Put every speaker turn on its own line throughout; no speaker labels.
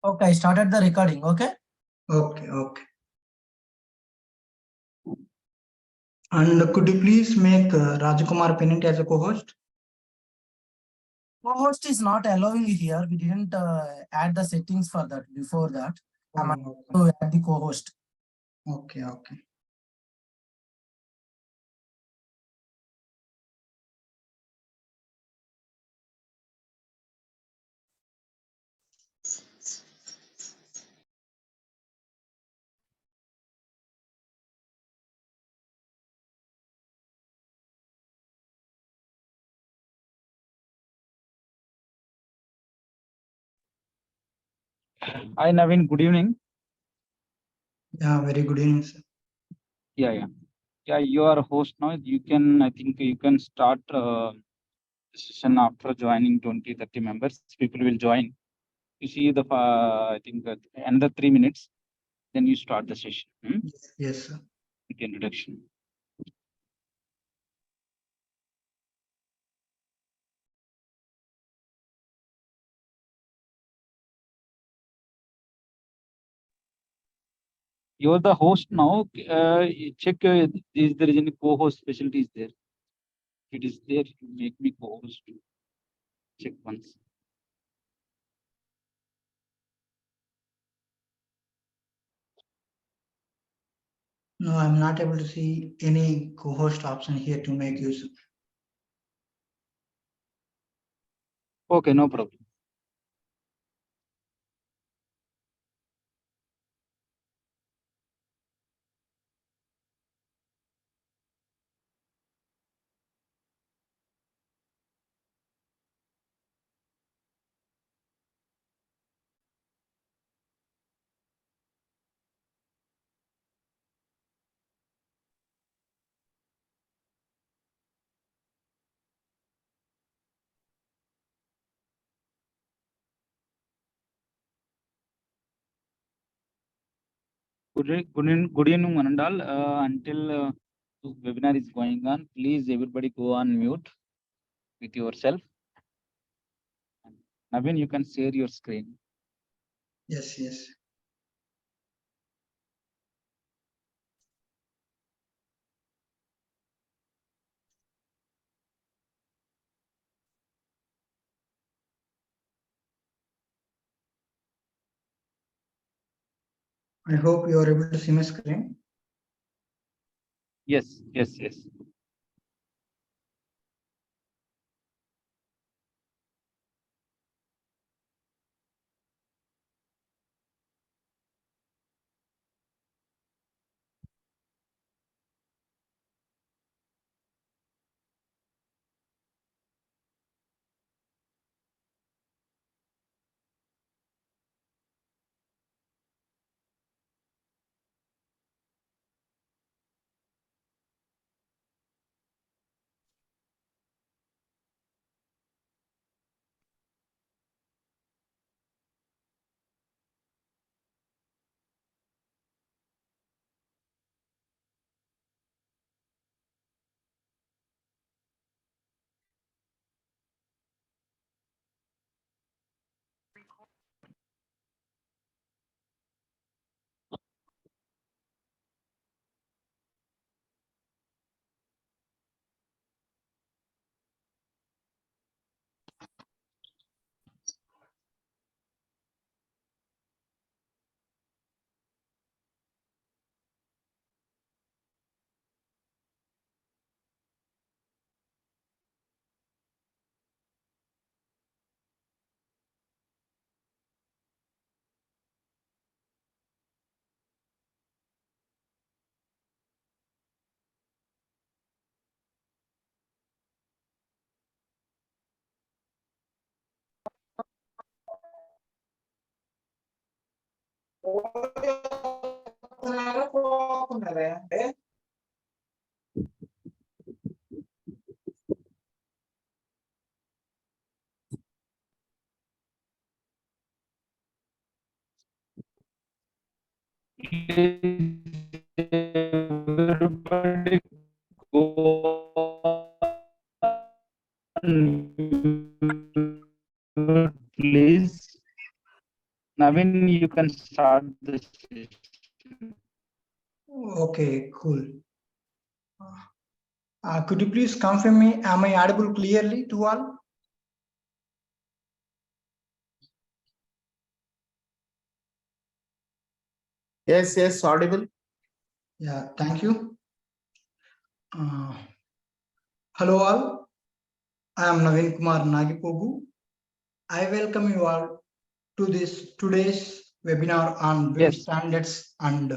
Okay, I started the recording. Okay.
Okay. And could you please make Rajakumar Pennant as a co-host?
Co-host is not allowing here. We didn't add the settings for that before that. I'm to add the co-host.
Okay.
Hi Naveen, good evening.
Yeah, very good evening, sir.
Yeah, you are a host now. You can, I think you can start the session after joining 20-30 members. People will join. You see the, I think another 3 minutes, then you start the session.
Yes, sir.
With the introduction. You are the host now. Check is there any co-host facilities there. If it is there, make me co-host. Check once.
No, I'm not able to see any co-host option here to make use.
Okay, no problem. Good evening, Manandal. Until this webinar is going on, please everybody go on mute with yourself. Naveen, you can share your screen.
Yes. I hope you are able to see my screen.
Yes. Everybody go on mute, please. Naveen, you can start the session.
Okay, cool. Could you please confirm me, am I audible clearly to all?
Yes, audible.
Yeah, thank you. Hello all, I am Naveenkumar Nagipogu. I welcome you all to this today's webinar on BIM
Yes.
standards and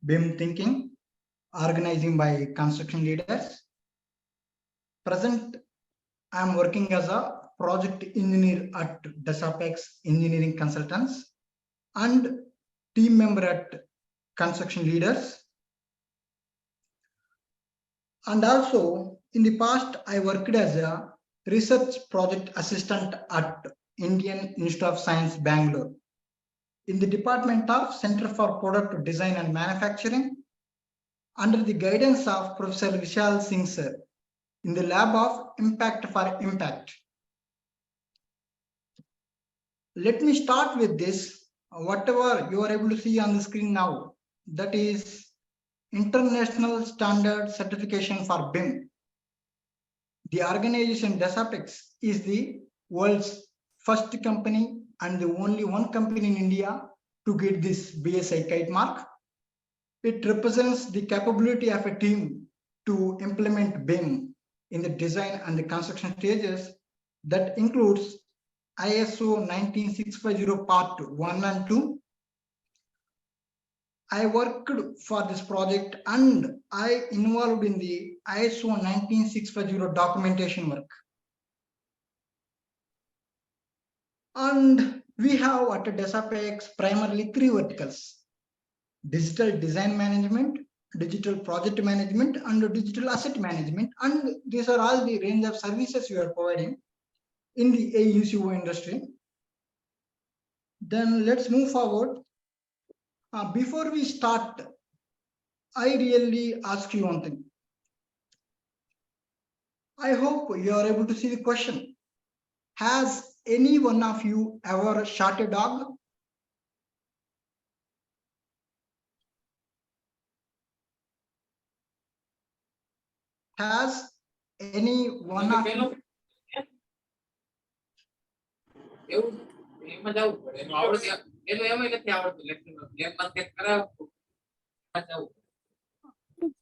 BIM thinking, organizing by construction leaders. Present, I am working as a project engineer at Desapex Engineering Consultants and team member at Construction Leaders. And also, in the past, I worked as a research project assistant at Indian Institute of Science, Bangalore, in the Department of Center for Product Design and Manufacturing, under the guidance of Professor Vishal Singh sir, in the lab of Impact for Impact. Let me start with this. Whatever you are able to see on the screen now, that is International Standard Certification for BIM. The organization Desapex is the world's first company and the only one company in India to get this BSI kite mark. It represents the capability of a team to implement BIM in the design and the construction stages. That includes ISO 19650 Part 1 and 2. I worked for this project and I involved in the ISO 19650 documentation work. And we have at Desapex primarily three verticals: digital design management, digital project management, and digital asset management. And these are all the range of services we are providing in the AUCO industry. Then let's move forward. Before we start, I really ask you one thing. I hope you are able to see the question. Has any one of you ever shot a dog? Has any one of you?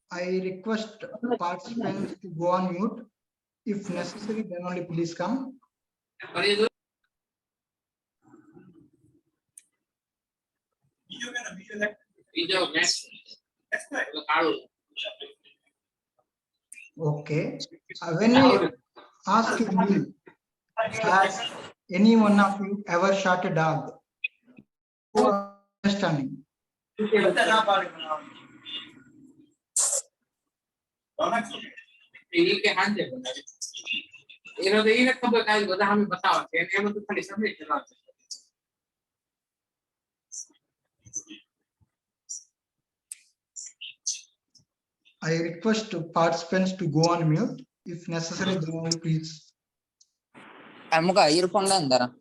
I request participants to go on mute. If necessary, then only please come. Okay. When I ask you, has any one of you ever shot a dog? Understanding. I request participants to go on mute. If necessary, then only please.
earphone andara.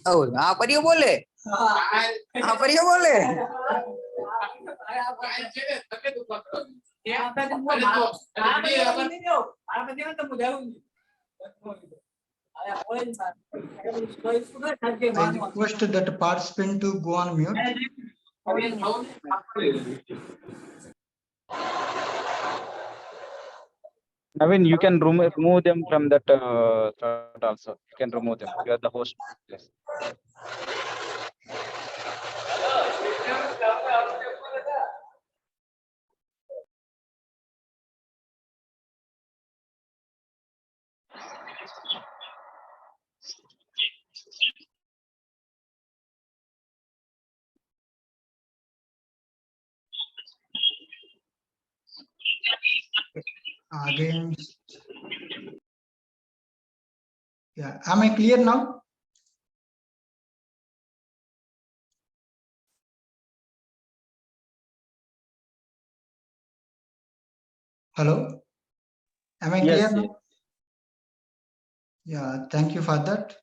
Oh, apa dia boleh? Apa dia boleh?
I request that participant to go on mute.
Naveen, you can remove them from that thread also. You can remove them. You are the host. Yes.
Again. Yeah, am I clear now? Hello, am I clear now? Yeah, thank you for that.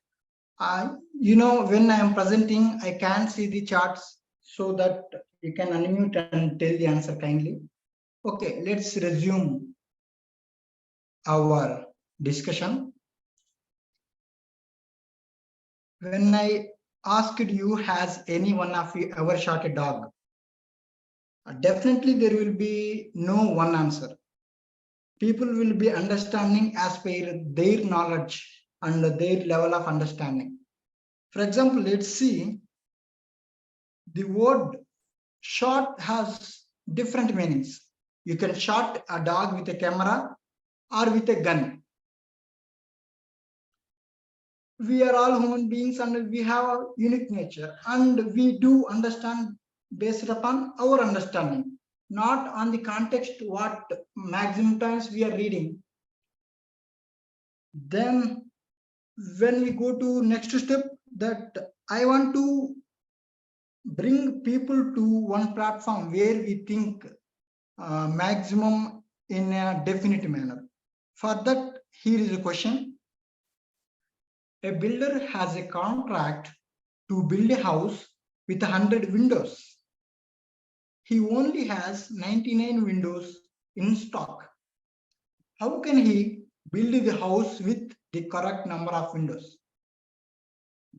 When I am presenting, I can't see the charts, so that you can unmute and tell the answer kindly. Okay, let's resume our discussion. When I asked you, has any one of you ever shot a dog? Definitely there will be no one answer. People will be understanding as per their knowledge and their level of understanding. For example, let's see, the word shot has different meanings. You can shot a dog with a camera or with a gun. We are all human beings and we have a unique nature, and we do understand based upon our understanding, not on the context what maximum times we are reading. Then when we go to next step, that I want to bring people to one platform where we think maximum in a definite manner. For that, here is a question. A builder has a contract to build a house with 100 windows. He only has 99 windows in stock. How can he build the house with the correct number of windows?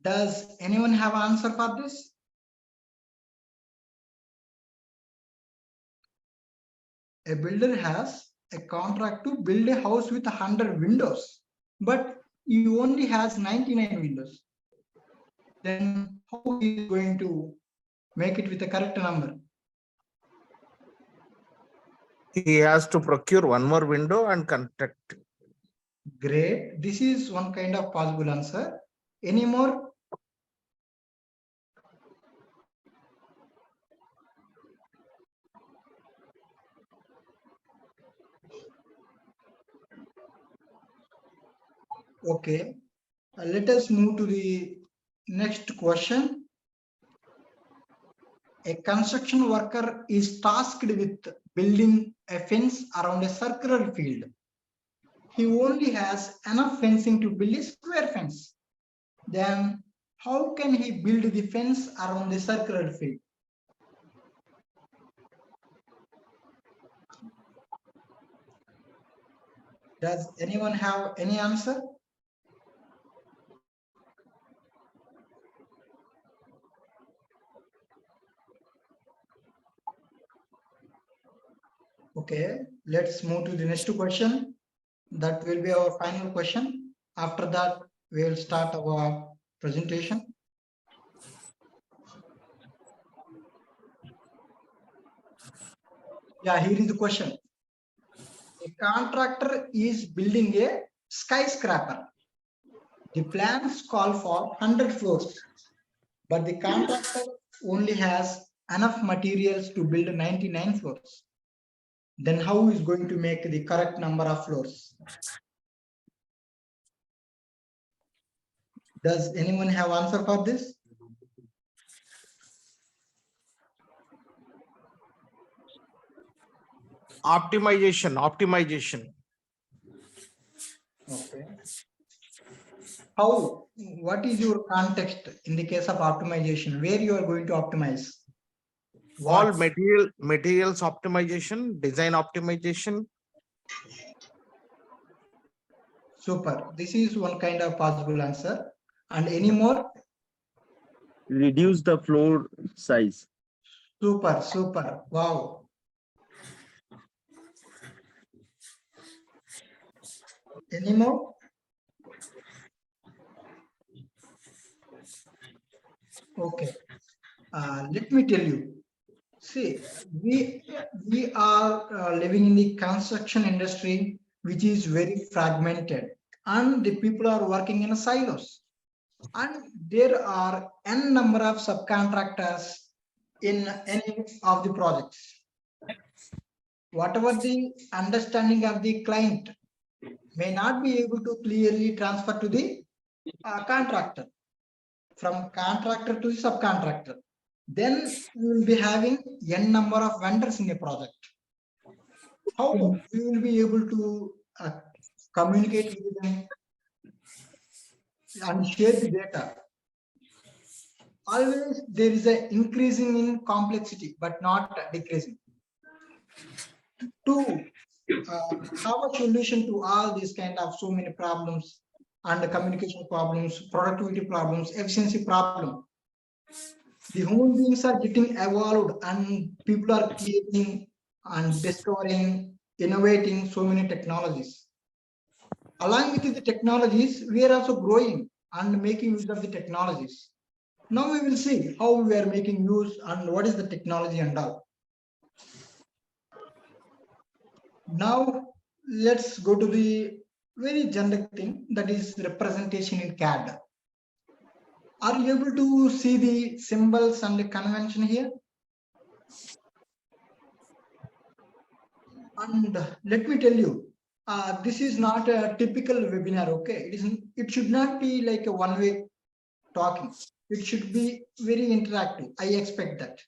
Does anyone have an answer for this? A builder has a contract to build a house with 100 windows, but he only has 99 windows. Then how he is going to make it with the correct number?
He has to procure one more window and contract.
Great. This is one kind of possible answer. Any more? Okay. Let us move to the next question. A construction worker is tasked with building a fence around a circular field. He only has enough fencing to build a square fence. Then how can he build the fence around the circular field? Does anyone have any answer? Okay, let's move to the next question. That will be our final question. After that, we will start our presentation. Yeah, here is the question. A contractor is building a skyscraper. The plans call for 100 floors, but the contractor only has enough materials to build 99 floors. Then how is going to make the correct number of floors? Does anyone have answer for this?
Optimization.
Okay. How? What is your context in the case of optimization? Where you are going to optimize?
All materials optimization, design optimization.
Super. This is one kind of possible answer. And any more?
Reduce the floor size.
Super, super. Wow. Any more? Okay. Let me tell you. See, we are living in the construction industry, which is very fragmented, and the people are working in silos. And there are n number of subcontractors in any of the projects. whatever the understanding of the client may not be able to clearly transfer to the contractor, from contractor to the subcontractor. Then we will be having n number of vendors in a project. How we will be able to communicate with them and share the data? Always there is an increasing in complexity, but not decreasing. To have a solution to all these kind of so many problems and the communication problems, productivity problems, efficiency problem, the human beings are getting evolved and people are creating and discovering, innovating so many technologies. Along with the technologies, we are also growing and making use of the technologies. Now we will see how we are making use and what is the technology and all. Now let's go to the very generic thing, that is representation in CAD. Are you able to see the symbols and the convention here? And let me tell you, this is not a typical webinar, okay? It should not be like a one-way talking. It should be very interactive. I expect that.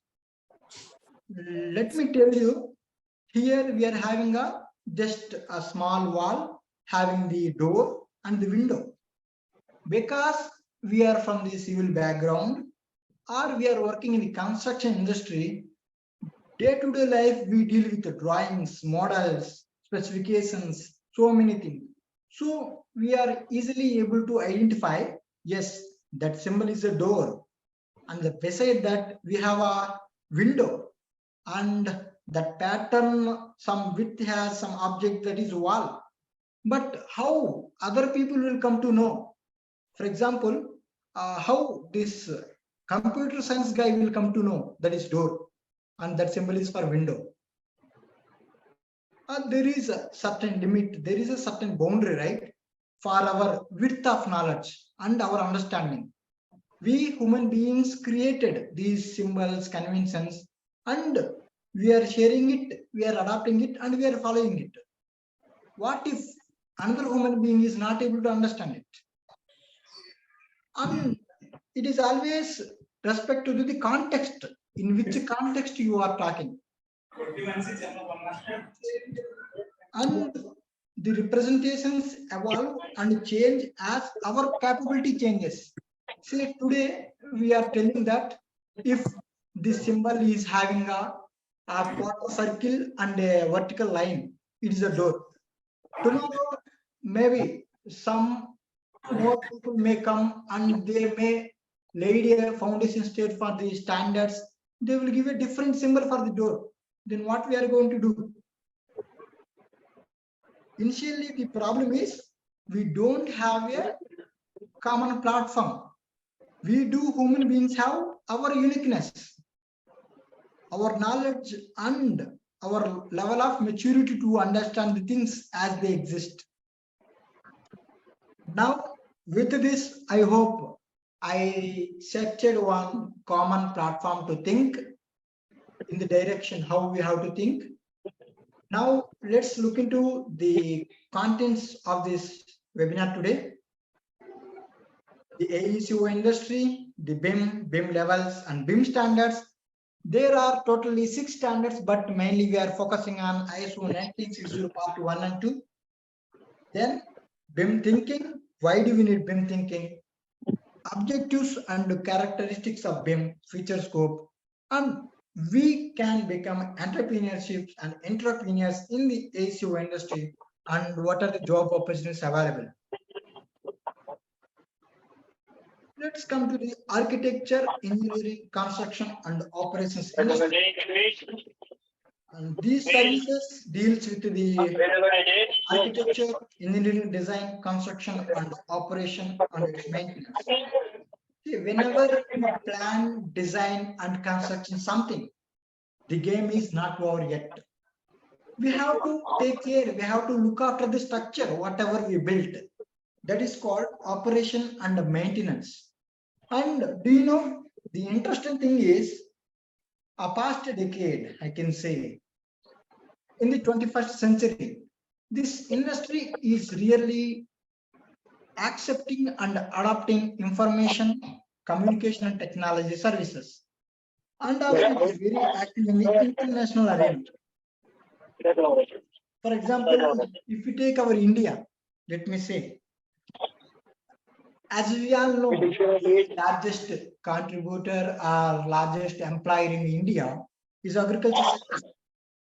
Let me tell you, here we are having just a small wall having the door and the window. Because we are from the civil background or we are working in the construction industry, day-to-day life we deal with the drawings, models, specifications, so many things. So we are easily able to identify, yes, that symbol is a door, and beside that we have a window, and that pattern, some width has some object that is wall. But how other people will come to know? For example, how this computer science guy will come to know that is door and that symbol is for window? There is a certain limit, there is a certain boundary, right, for our width of knowledge and our understanding. We human beings created these symbols, conventions, and we are sharing it, we are adopting it, and we are following it. What if another human being is not able to understand it? And it is always respect to the context, in which context you are talking. And the representations evolve and change as our capability changes. Say today we are telling that if this symbol is having a quarter circle and a vertical line, it is a door. Tomorrow maybe some more people may come and they may lay a foundation state for the standards. They will give a different symbol for the door. Then what we are going to do? Initially, the problem is we don't have a common platform. We do human beings have our uniqueness, our knowledge, and our level of maturity to understand the things as they exist. Now, with this, I hope I set one common platform to think in the direction how we have to think. Now, let's look into the contents of this webinar today. The AECO industry, the BIM levels, and BIM standards. There are totally 6 standards, but mainly we are focusing on ISO 1960 Part 1 and 2. Then BIM thinking. Why do we need BIM thinking? Objectives and characteristics of BIM, feature scope, and we can become entrepreneurships and entrepreneurs in the AECO industry, and what are the job opportunities available. Let's come to the architecture, engineering, construction, and operations industry. And these services deals with the architecture, engineering, design, construction, and operation and its maintenance. See, whenever you plan, design, and construction something, the game is not over yet. We have to take care, we have to look after the structure, whatever we built. That is called operation and maintenance. And do you know, the interesting thing is, a past decade, I can say, in the 21st century. This industry is really accepting and adopting information, communication and technology services. And also it is very active in the international arena. For example, if we take our India, let me say, as we all know, the largest contributor or largest employer in India is agriculture sector.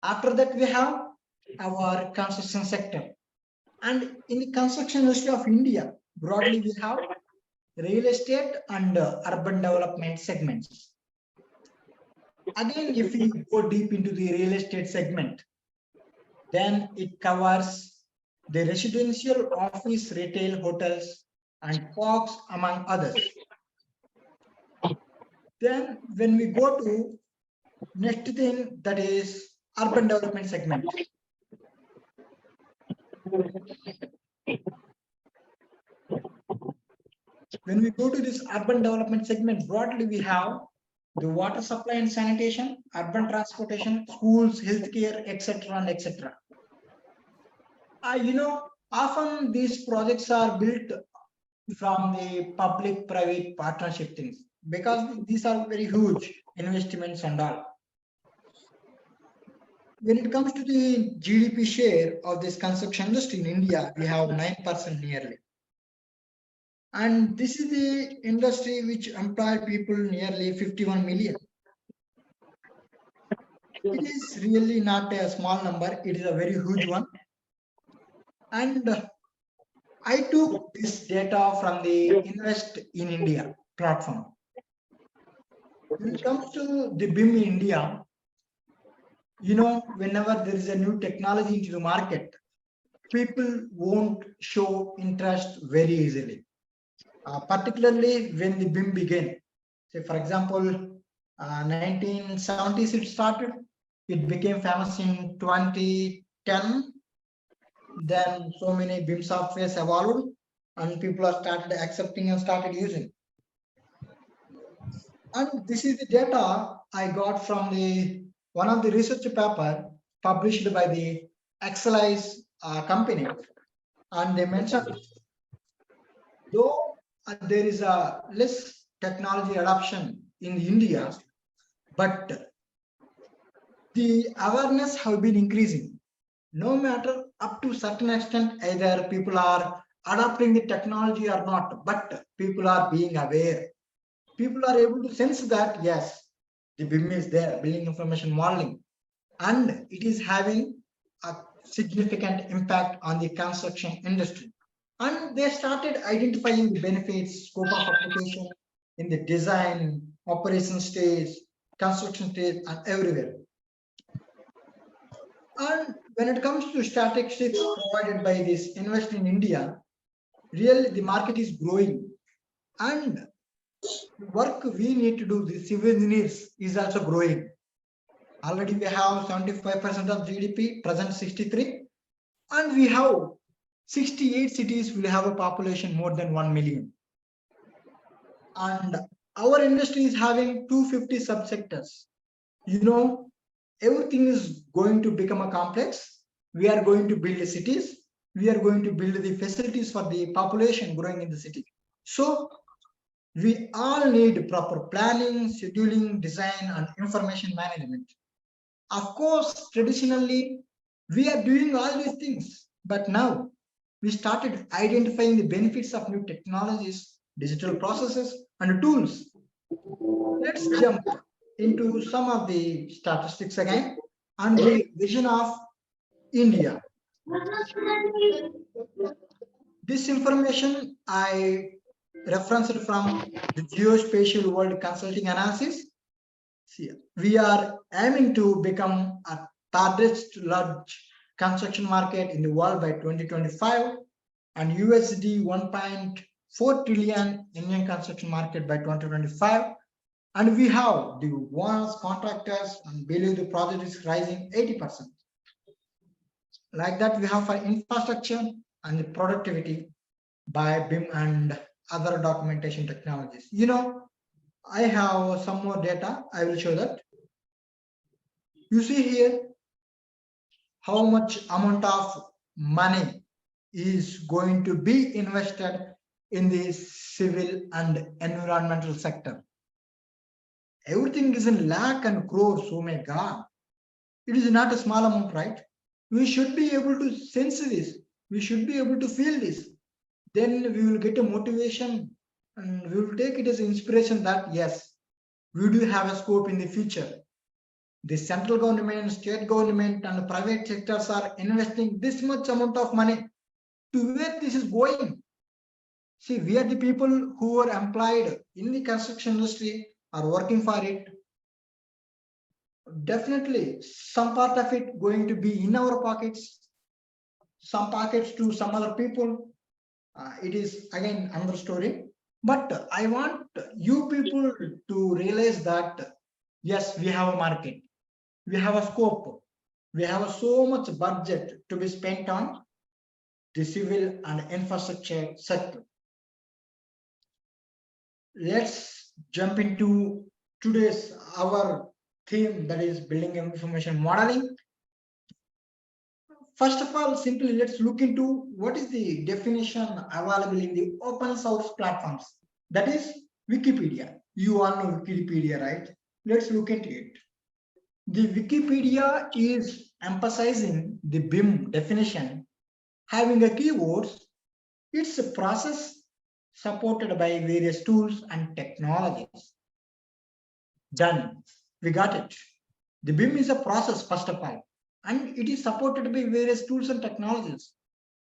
After that, we have our construction sector. And in the construction industry of India, broadly, we have real estate and urban development segments. Again, if we go deep into the real estate segment, then it covers the residential, office, retail, hotels, and parks, among others. Then when we go to next thing, that is urban development segment. When we go to this urban development segment, broadly we have the water supply and sanitation, urban transportation, schools, healthcare, etc. and etc. Often these projects are built from the public-private partnership things because these are very huge investments and all. When it comes to the GDP share of this construction industry in India, we have 9% nearly. And this is the industry which employ people nearly 51 million. It is really not a small number, it is a very huge one. And I took this data from the Invest in India platform. When it comes to the BIM in India, whenever there is a new technology into the market, people won't show interest very easily. Particularly when the BIM began. Say, for example, 1970s it started. It became famous in 2010. Then so many BIM softwares evolved and people have started accepting and started using. And this is the data I got from one of the research paper published by the Excelize company. And they mentioned, though there is a less technology adoption in India, but the awareness have been increasing. No matter up to certain extent, either people are adopting the technology or not, but people are being aware. People are able to sense that, yes, the BIM is there, building information modeling, and it is having a significant impact on the construction industry. And they started identifying the benefits, scope of application in the design, operation stage, construction stage, and everywhere. And when it comes to statistics provided by this Invest in India, really the market is growing. And the work we need to do, the civil engineers, is also growing. Already we have 75% of GDP, present 63, and we have 68 cities will have a population more than 1 million. And our industry is having 250 subsectors. Everything is going to become a complex. We are going to build cities. We are going to build the facilities for the population growing in the city. So we all need proper planning, scheduling, design, and information management. Of course, traditionally, we are doing all these things, but now we started identifying the benefits of new technologies, digital processes, and tools. Let's jump into some of the statistics again and the vision of India. This information I referenced from the Geospatial World Consulting Analysis. See, we are aiming to become a largest large construction market in the world by 2025 and USD 1.4 trillion Indian construction market by 2025. And we have the owners, contractors, and believe the project is rising 80%. Like that, we have for infrastructure and the productivity by BIM and other documentation technologies. I have some more data. I will show that. You see here how much amount of money is going to be invested in the civil and environmental sector. Everything is in lakh and crores. Oh my God. It is not a small amount, right? We should be able to sense this. We should be able to feel this. Then we will get a motivation and we will take it as inspiration that yes, we do have a scope in the future. The central government, state government, and private sectors are investing this much amount of money to where this is going. See, we are the people who are employed in the construction industry are working for it. Definitely, some part of it going to be in our pockets, some pockets to some other people. It is again another story. But I want you people to realize that yes, we have a market, we have a scope, we have so much budget to be spent on the civil and infrastructure sector. Let's jump into today's our theme, that is building information modeling. First of all, simply let's look into what is the definition available in the open source platforms. That is Wikipedia. You all know Wikipedia, right? Let's look into it. The Wikipedia is emphasizing the BIM definition, having a keywords. It's a process supported by various tools and technologies. Done. We got it. The BIM is a process, first of all, and it is supported by various tools and technologies.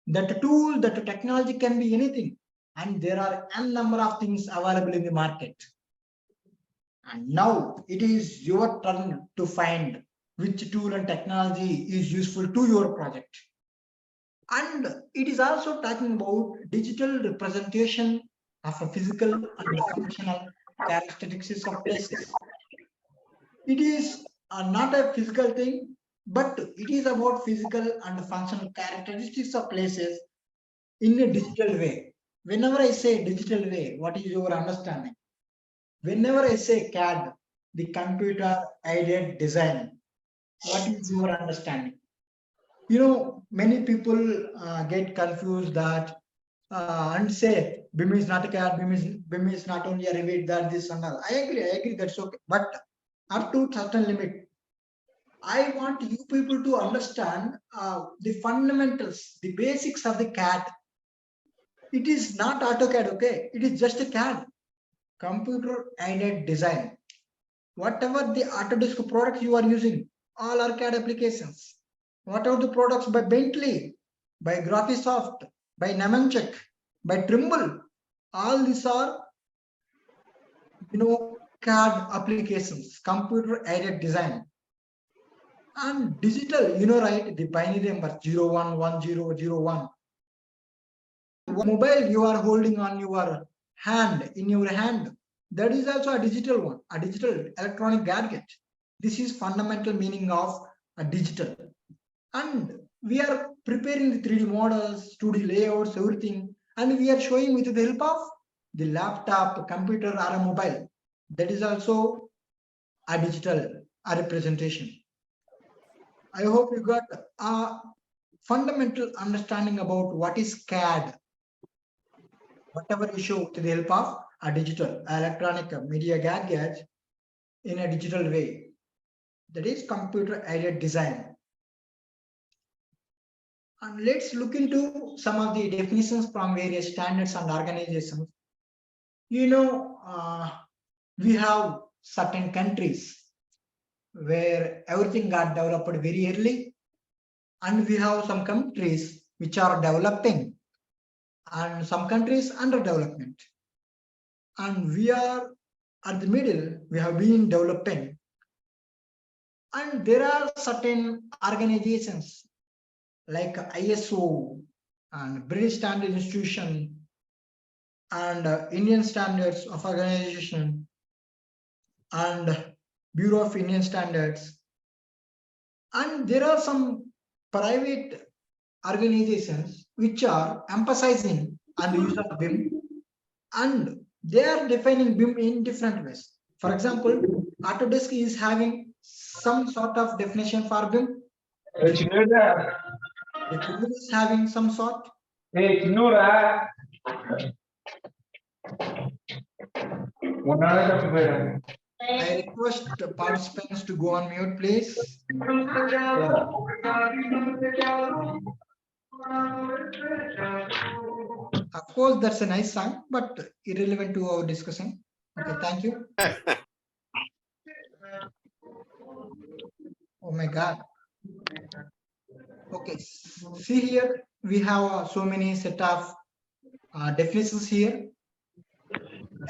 That tool, that technology can be anything, and there are n number of things available in the market. And now it is your turn to find which tool and technology is useful to your project. And it is also talking about digital representation of a physical and functional characteristics of places. It is not a physical thing, but it is about physical and functional characteristics of places in a digital way. Whenever I say digital way, what is your understanding? Whenever I say CAD, the computer aided design, what is your understanding? You know, many people get confused that and say BIM is not a CAD, BIM is not only a Revit, that this and all. I agree, that's okay. But up to certain limit, I want you people to understand the fundamentals, the basics of the CAD. It is not AutoCAD, okay? It is just a CAD, computer aided design. Whatever the Autodesk products you are using, all are CAD applications. Whatever the products by Bentley, by Graphisoft, by Nemenchik, by Trimble, all these are, CAD applications, computer aided design. And digital, right, the binary number 011001. Mobile you are holding on your hand, in your hand, that is also a digital one, a digital electronic gadget. This is fundamental meaning of a digital. And we are preparing the 3D models, 2D layouts, everything, and we are showing with the help of the laptop, computer, or a mobile. That is also a digital representation. I hope you got a fundamental understanding about what is CAD. Whatever you show to the help of a digital electronic media gadget in a digital way, that is computer aided design. And let's look into some of the definitions from various standards and organizations. We have certain countries where everything got developed very early, and we have some countries which are developing and some countries under development, and we are at the middle. We have been developing, and there are certain organizations like ISO and British Standard Institution and Indian Standards of Organization and Bureau of Indian Standards, and there are some private organizations which are emphasizing on the use of BIM, and they are defining BIM in different ways. For example, Autodesk is having some sort of definition for BIM, The children is having some sort. I request the participants to go on mute, please. Of course, that's a nice song, but irrelevant to our discussion. Okay, thank you. Oh my God. Okay, see here, we have so many set of definitions here.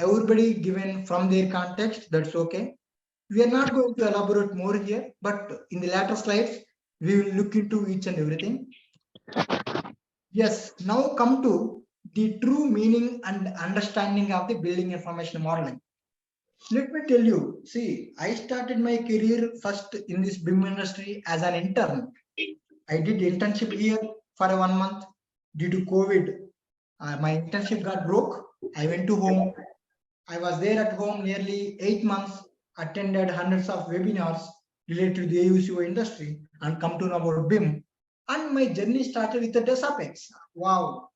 Everybody given from their context, that's okay. We are not going to elaborate more here, but in the later slides, we will look into each and everything. Yes, now come to the true meaning and understanding of the building information modeling. Let me tell you, see, I started my career first in this BIM industry as an intern. I did internship here for 1 month. Due to COVID, my internship got broke. I went to home. I was there at home nearly 8 months, attended hundreds of webinars related to the AUCO industry and come to know about BIM. And my journey started with the Desapex. Wow.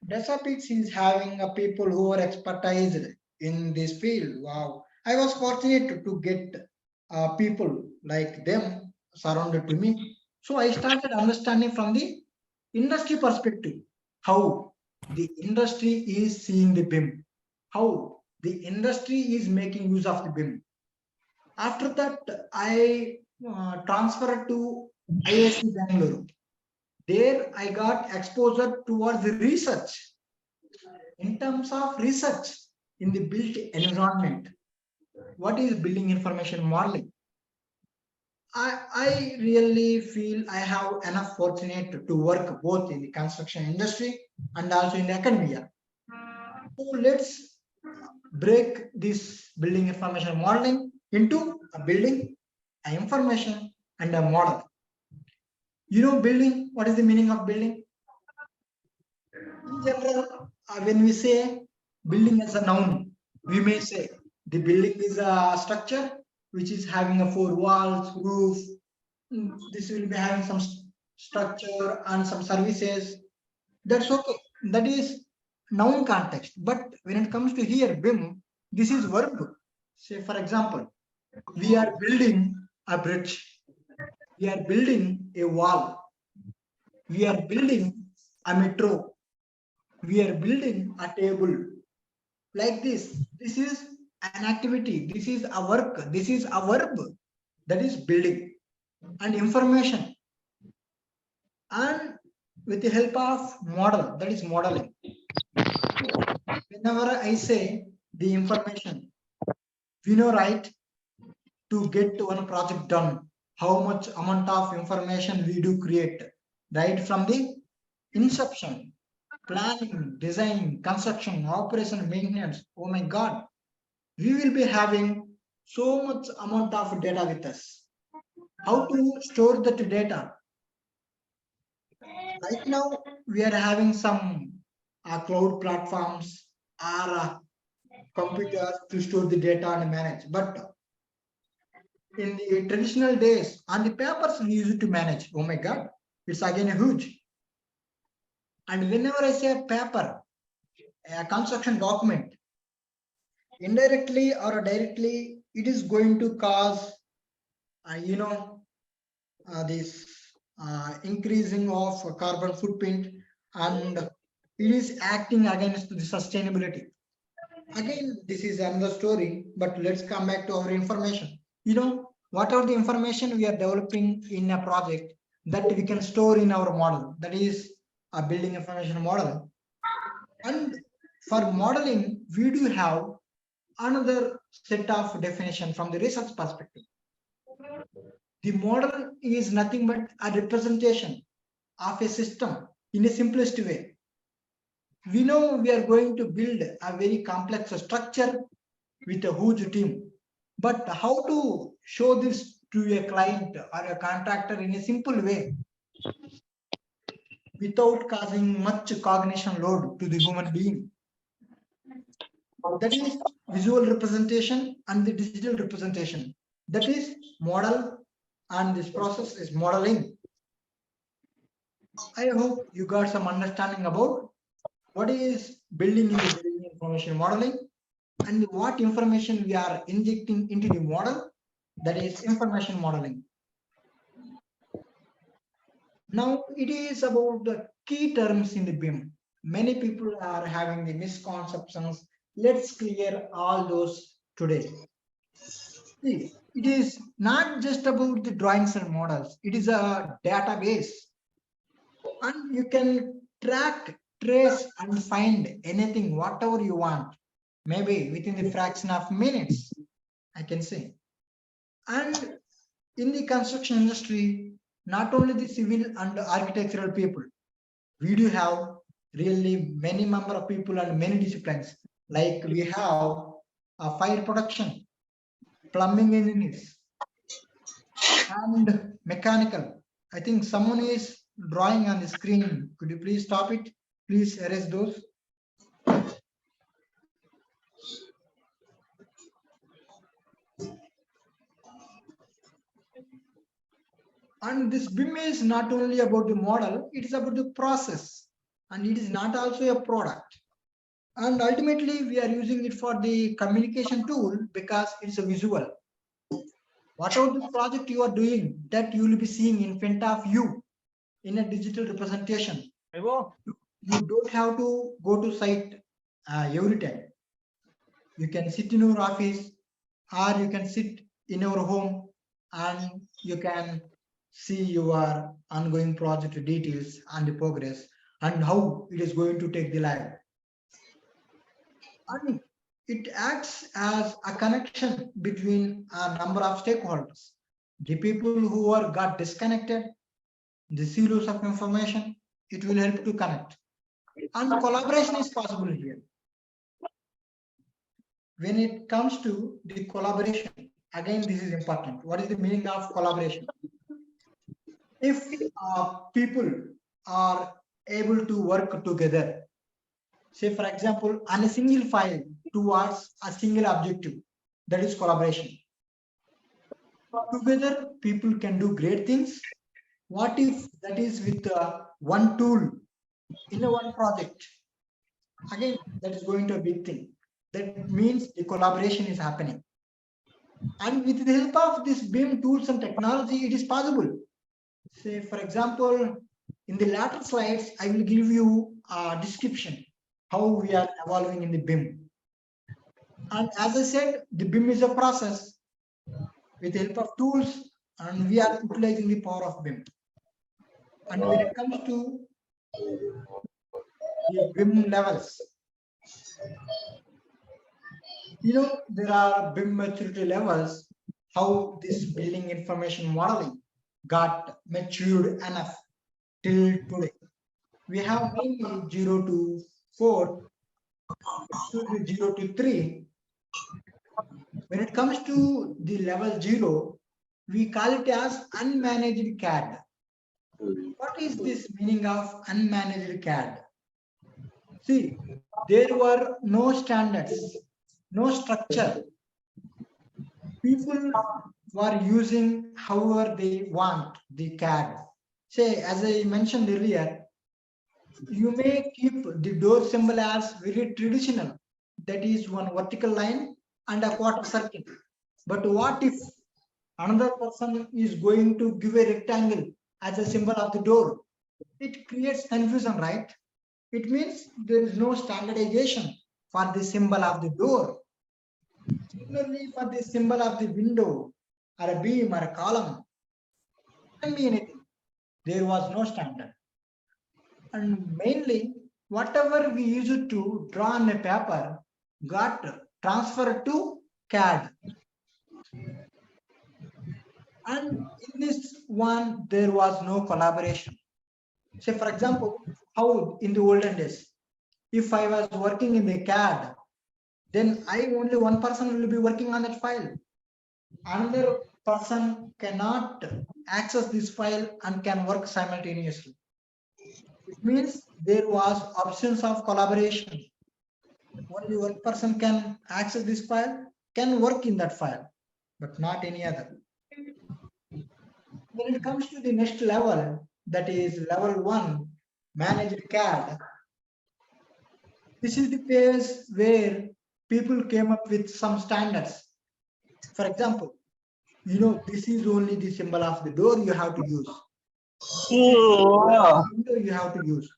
Desapex is having a people who are expertised in this field. Wow. I was fortunate to get people like them surrounded to me. So I started understanding from the industry perspective how the industry is seeing the BIM, how the industry is making use of the BIM. After that, I transferred to IISc Bangalore. There I got exposure towards the research. In terms of research in the built environment, what is building information modeling? I really feel I have enough fortunate to work both in the construction industry and also in academia. So let's break this building information modeling into a building, an information, and a model. You know building, what is the meaning of building? In general, when we say building as a noun, we may say the building is a structure which is having a 4 walls, roof. This will be having some structure and some services. That's okay. That is noun context. But when it comes to here, BIM, this is verb. Say, for example, we are building a bridge. We are building a wall. We are building a metro. We are building a table. Like this. This is an activity. This is a work. This is a verb. That is building. And information. And with the help of model, that is modeling. Whenever I say the information, we know, right, to get one project done, how much amount of information we do create, right, from the inception, planning, design, construction, operation, maintenance. Oh my God, we will be having so much amount of data with us. How to store that data? Right now, we are having some cloud platforms or computers to store the data and manage. But in the traditional days, on the papers we use it to manage. Oh my God, it's again huge. And whenever I say a paper, a construction document, indirectly or directly, it is going to cause, this increasing of carbon footprint, and it is acting against the sustainability. Again, this is another story, but let's come back to our information. What are the information we are developing in a project that we can store in our model? That is a building information model. And for modeling, we do have another set of definition from the research perspective. The model is nothing but a representation of a system in a simplest way. We know we are going to build a very complex structure with a huge team, but how to show this to a client or a contractor in a simple way without causing much cognition load to the human being? That is visual representation and the digital representation. That is model, and this process is modeling. I hope you got some understanding about what is building in the building information modeling and what information we are injecting into the model, that is information modeling. Now it is about the key terms in the BIM. Many people are having the misconceptions. Let's clear all those today. See, it is not just about the drawings and models. It is a database, and you can track, trace, and find anything, whatever you want, maybe within the fraction of minutes, I can say. And in the construction industry, not only the civil and architectural people, we do have really many number of people and many disciplines. Like we have a fire protection, plumbing engineers, and mechanical. I think someone is drawing on the screen. Could you please stop it? Please erase those. And this BIM is not only about the model, it is about the process, and it is not also a product. And ultimately, we are using it for the communication tool because it's a visual. Whatever the project you are doing, that you will be seeing in front of you in a digital representation. You don't have to go to site every time. You can sit in your office, or you can sit in your home, and you can see your ongoing project details and the progress and how it is going to take the life. And it acts as a connection between a number of stakeholders, the people who are got disconnected, the silos of information. It will help to connect, and collaboration is possible here. When it comes to the collaboration, again, this is important. What is the meaning of collaboration? If people are able to work together, say for example, on a single file towards a single objective, that is collaboration. Together, people can do great things. What if that is with one tool in a one project? Again, that is going to a big thing. That means the collaboration is happening. And with the help of this BIM tools and technology, it is possible. Say, for example, in the latter slides, I will give you a description how we are evolving in the BIM. And as I said, the BIM is a process with the help of tools, and we are utilizing the power of BIM. And when it comes to the BIM levels, there are BIM maturity levels, how this building information modeling got matured enough till today. We have mainly 0 to 4, 0 to 3. When it comes to the level 0, we call it as unmanaged CAD. What is this meaning of unmanaged CAD? See, there were no standards, no structure. People were using however they want the CAD. Say, as I mentioned earlier, you may keep the door symbol as very traditional, that is one vertical line and a quarter circle. But what if another person is going to give a rectangle as a symbol of the door? It creates confusion, right? It means there is no standardization for the symbol of the door. Similarly, for the symbol of the window or a beam or a column, it can be anything. There was no standard. And mainly, whatever we used to draw on a paper got transferred to CAD. And in this one, there was no collaboration. Say, for example, how in the olden days, if I was working in the CAD, then only one person will be working on that file. Another person cannot access this file and can work simultaneously. It means there was absence of collaboration. Only one person can access this file, can work in that file, but not any other. When it comes to the next level, that is level 1, managed CAD. This is the phase where people came up with some standards. For example, this is only the symbol of the door you have to use. Window you have to use.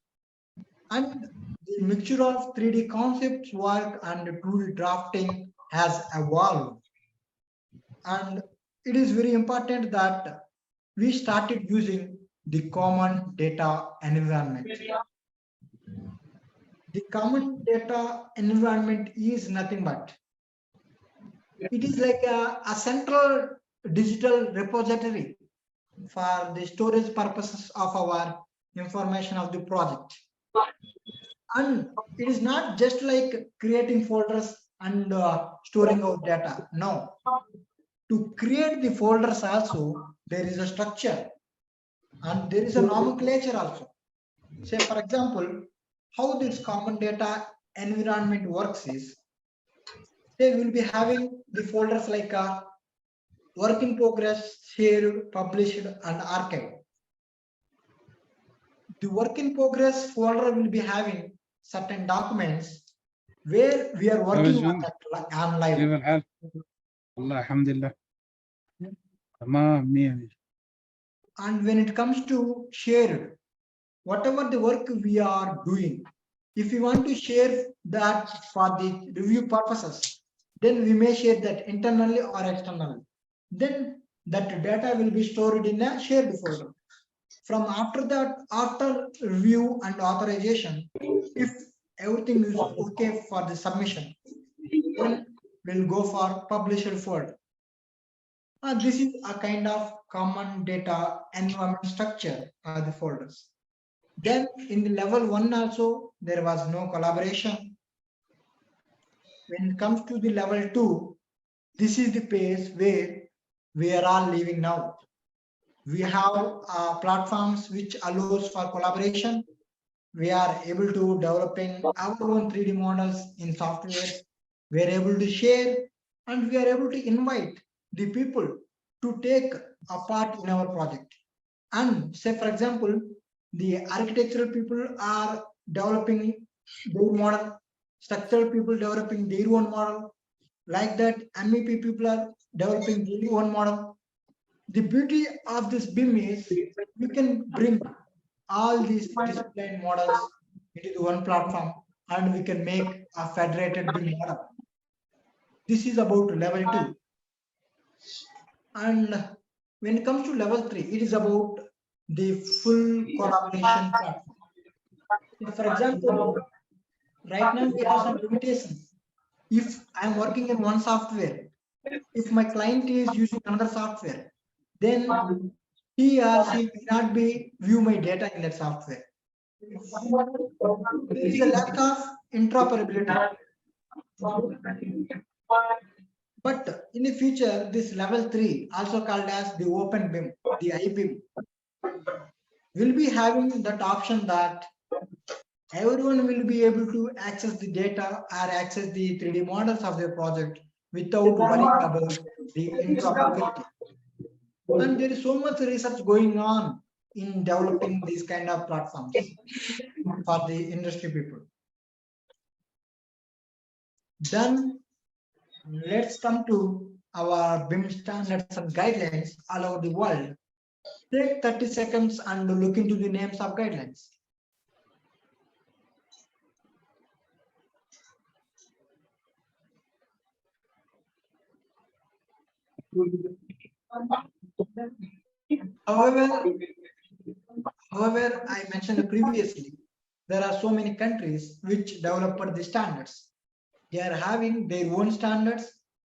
And the mixture of 3D concepts work and 2D drafting has evolved. And it is very important that we started using the common data environment. The common data environment is nothing but, it is like a central digital repository for the storage purposes of our information of the project. And it is not just like creating folders and storing our data. No. To create the folders also, there is a structure and there is a nomenclature also. Say, for example, how this common data environment works is, they will be having the folders like work in progress, shared, published, and archived. The work in progress folder will be having certain documents where we are working on that on live.
Alhamdulillah.
And when it comes to shared, whatever the work we are doing, if we want to share that for the review purposes, then we may share that internally or externally. Then that data will be stored in a shared folder. From after that, after review and authorization, if everything is okay for the submission, then we'll go for published folder. This is a kind of common data environment structure of the folders. Then in the level 1 also, there was no collaboration. When it comes to the level 2, this is the phase where we are all living now. We have platforms which allows for collaboration. We are able to developing our own 3D models in software. We are able to share and we are able to invite the people to take a part in our project. And say, for example, the architectural people are developing their model, structural people developing their own model. Like that, MEP people are developing their own model. The beauty of this BIM is we can bring all these discipline models into the one platform and we can make a federated BIM model. This is about level 2. And when it comes to level 3, it is about the full collaboration platform. For example, right now we have some limitations. If I'm working in one software, if my client is using another software, then he or she may not be view my data in that software. There is a lack of interoperability. But in the future, this level 3, also called as the open BIM, the iBIM, will be having that option that everyone will be able to access the data or access the 3D models of their project without worrying about the interoperability. And there is so much research going on in developing these kind of platforms for the industry people. Then let's come to our BIM standards and guidelines all over the world. Take 30 seconds and look into the names of guidelines. However, I mentioned previously, there are so many countries which developed the standards. They are having their own standards,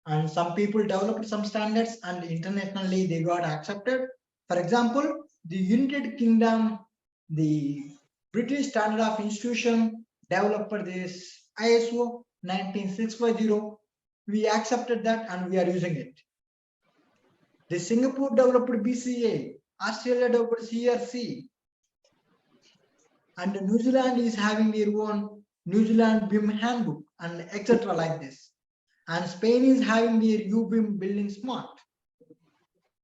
and some people developed some standards and internationally they got accepted. For example, the United Kingdom, the British Standard of Institution developed this ISO 19650. We accepted that and we are using it. The Singapore developed BCA, Australia developed CRC, and New Zealand is having their own New Zealand BIM handbook and etc. like this. And Spain is having their UBIM building smart.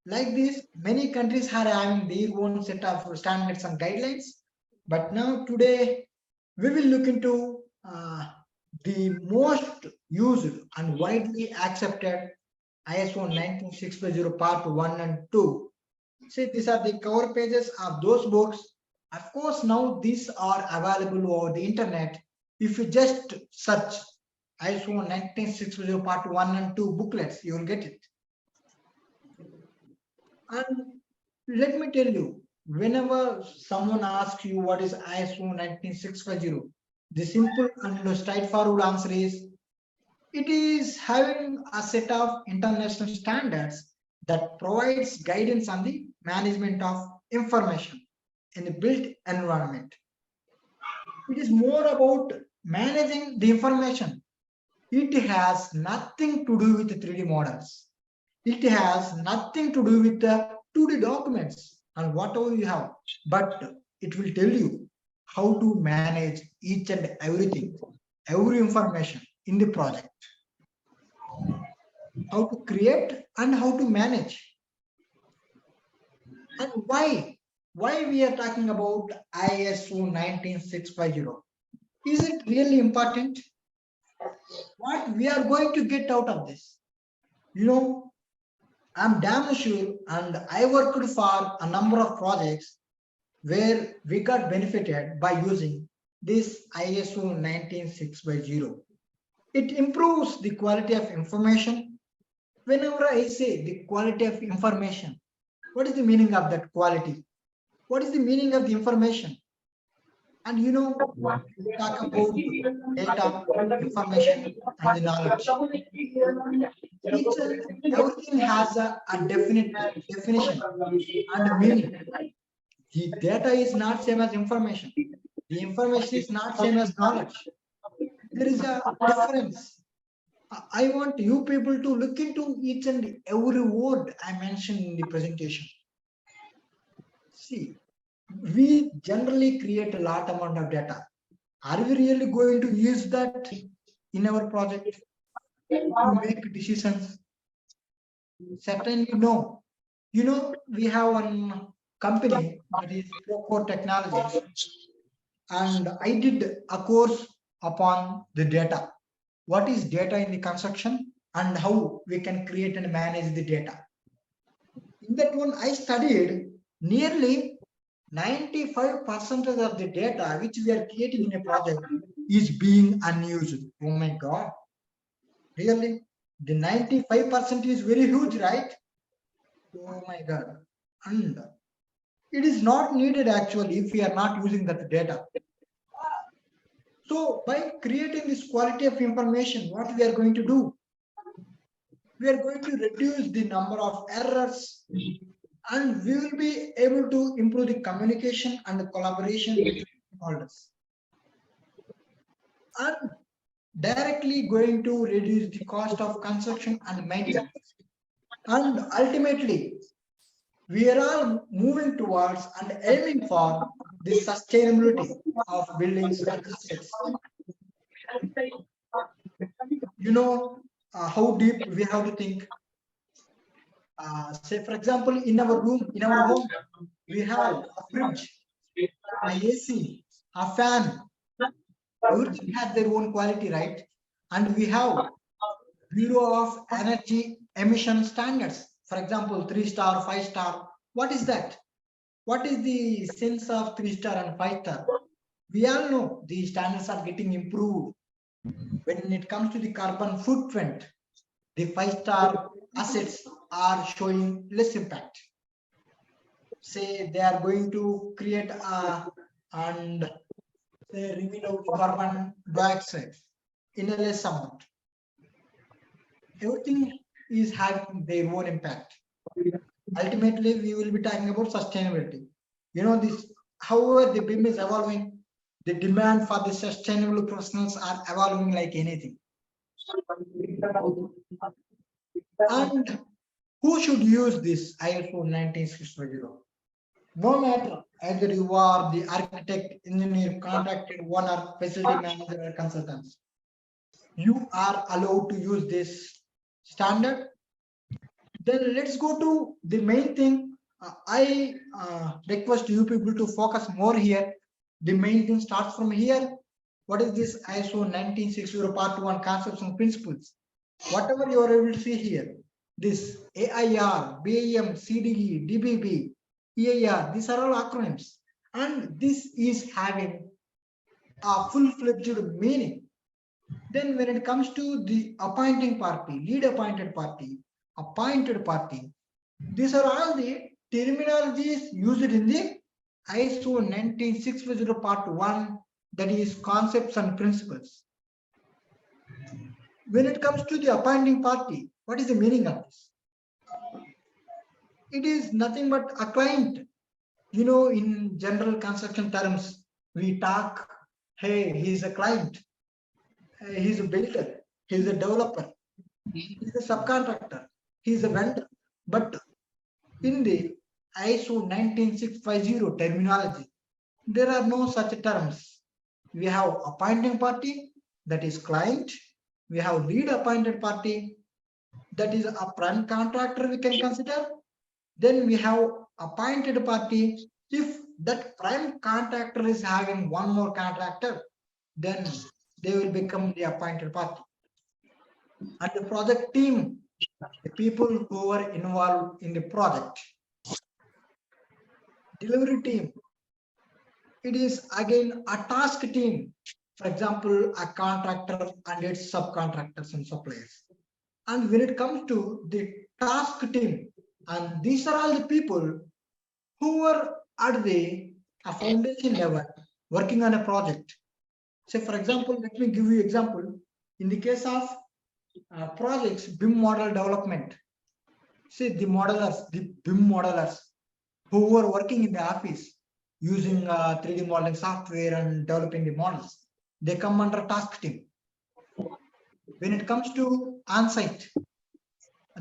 Like this, many countries are having their own set of standards and guidelines. But now today, we will look into the most used and widely accepted ISO 19650 Part 1 and 2. See, these are the cover pages of those books. Of course, now these are available over the internet. If you just search ISO 19650 Part 1 and 2 booklets, you will get it. And let me tell you, whenever someone asks you what is ISO 19650, the simple and straightforward answer is it is having a set of international standards that provides guidance on the management of information in the built environment. It is more about managing the information. It has nothing to do with the 3D models. It has nothing to do with the 2D documents and whatever you have, but it will tell you how to manage each and everything, every information in the project, how to create and how to manage. And why we are talking about ISO 19650? Is it really important? What we are going to get out of this? You know, I'm damn sure, and I worked for a number of projects where we got benefited by using this ISO 19650. It improves the quality of information. Whenever I say the quality of information, what is the meaning of that quality? What is the meaning of the information? And you know, we talk about data, information, and the knowledge. Each and everything has a definite definition and a meaning. The data is not same as information. The information is not same as knowledge. There is a difference. I want you people to look into each and every word I mentioned in the presentation. See, we generally create a lot amount of data. Are we really going to use that in our project to make decisions? Certainly no. You know, we have one company that is Procore Technologies, and I did a course upon the data. What is data in the construction and how we can create and manage the data. In that one, I studied nearly 95% of the data which we are creating in a project is being unused. Oh my God. Really? The 95% is very huge, right? Oh my God. And it is not needed actually if we are not using that data. So by creating this quality of information, what we are going to do? We are going to reduce the number of errors and we will be able to improve the communication and the collaboration between stakeholders. And directly going to reduce the cost of construction and maintenance. And ultimately, we are all moving towards and aiming for the sustainability of buildings and assets. You know how deep we have to think. Say, for example, in our room, in our home, we have a fridge, a AC, a fan. Everything has their own quality, right? And we have Bureau of Energy Emission Standards. For example, 3-star, 5-star. What is that? What is the sense of 3-star and 5-star? We all know the standards are getting improved. When it comes to the carbon footprint, the 5-star assets are showing less impact. Say they are going to create and they remove out carbon dioxide in a less amount. Everything is having their own impact. Ultimately, we will be talking about sustainability. You know, this, however, the BIM is evolving, the demand for the sustainable professionals are evolving like anything. And who should use this ISO 19650? No matter either you are the architect, engineer, contractor, owner, facility manager, or consultants, you are allowed to use this standard. Then let's go to the main thing. I request you people to focus more here. The main thing starts from here. What is this ISO 1960 Part 1 concepts and principles? Whatever you are able to see here, this AIR, BIM, CDE, DBB, EIR, these are all acronyms. And this is having a full-fledged meaning. Then when it comes to the appointing party, lead appointed party, appointed party, these are all the terminologies used in the ISO 19650 Part 1, that is concepts and principles. When it comes to the appointing party, what is the meaning of this? It is nothing but a client. You know, in general construction terms, we talk, hey, he's a client, he's a builder, he's a developer, he's a subcontractor, he's a vendor. But in the ISO 19650 terminology, there are no such terms. We have appointing party, that is client. We have lead appointed party, that is a prime contractor we can consider. Then we have appointed party. If that prime contractor is having one more contractor, then they will become the appointed party. And the project team, the people who are involved in the project. Delivery team, it is again a task team. For example, a contractor and its subcontractors and suppliers. And when it comes to the task team, and these are all the people who are at the foundation level working on a project. Say, for example, let me give you an example. In the case of projects, BIM model development, say the modelers, the BIM modelers who were working in the office using 3D modeling software and developing the models, they come under task team. When it comes to on-site,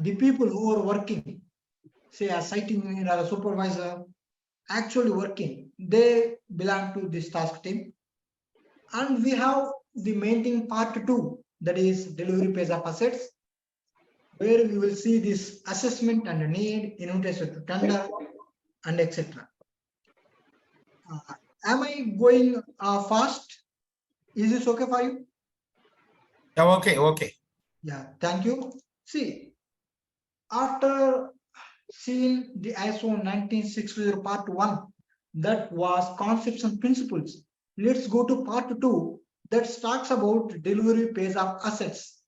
the people who are working, say a site engineer or a supervisor, actually working, they belong to this task team. And we have the main thing, part 2, that is delivery phase of assets, where we will see this assessment and need, invitation to tender, and etc. Am I going fast? Is this okay for you?
Yeah, okay.
Yeah, thank you. See, after seeing the ISO 19650 Part 1, that was concepts and principles. Let's go to Part 2, that talks about delivery phase of assets.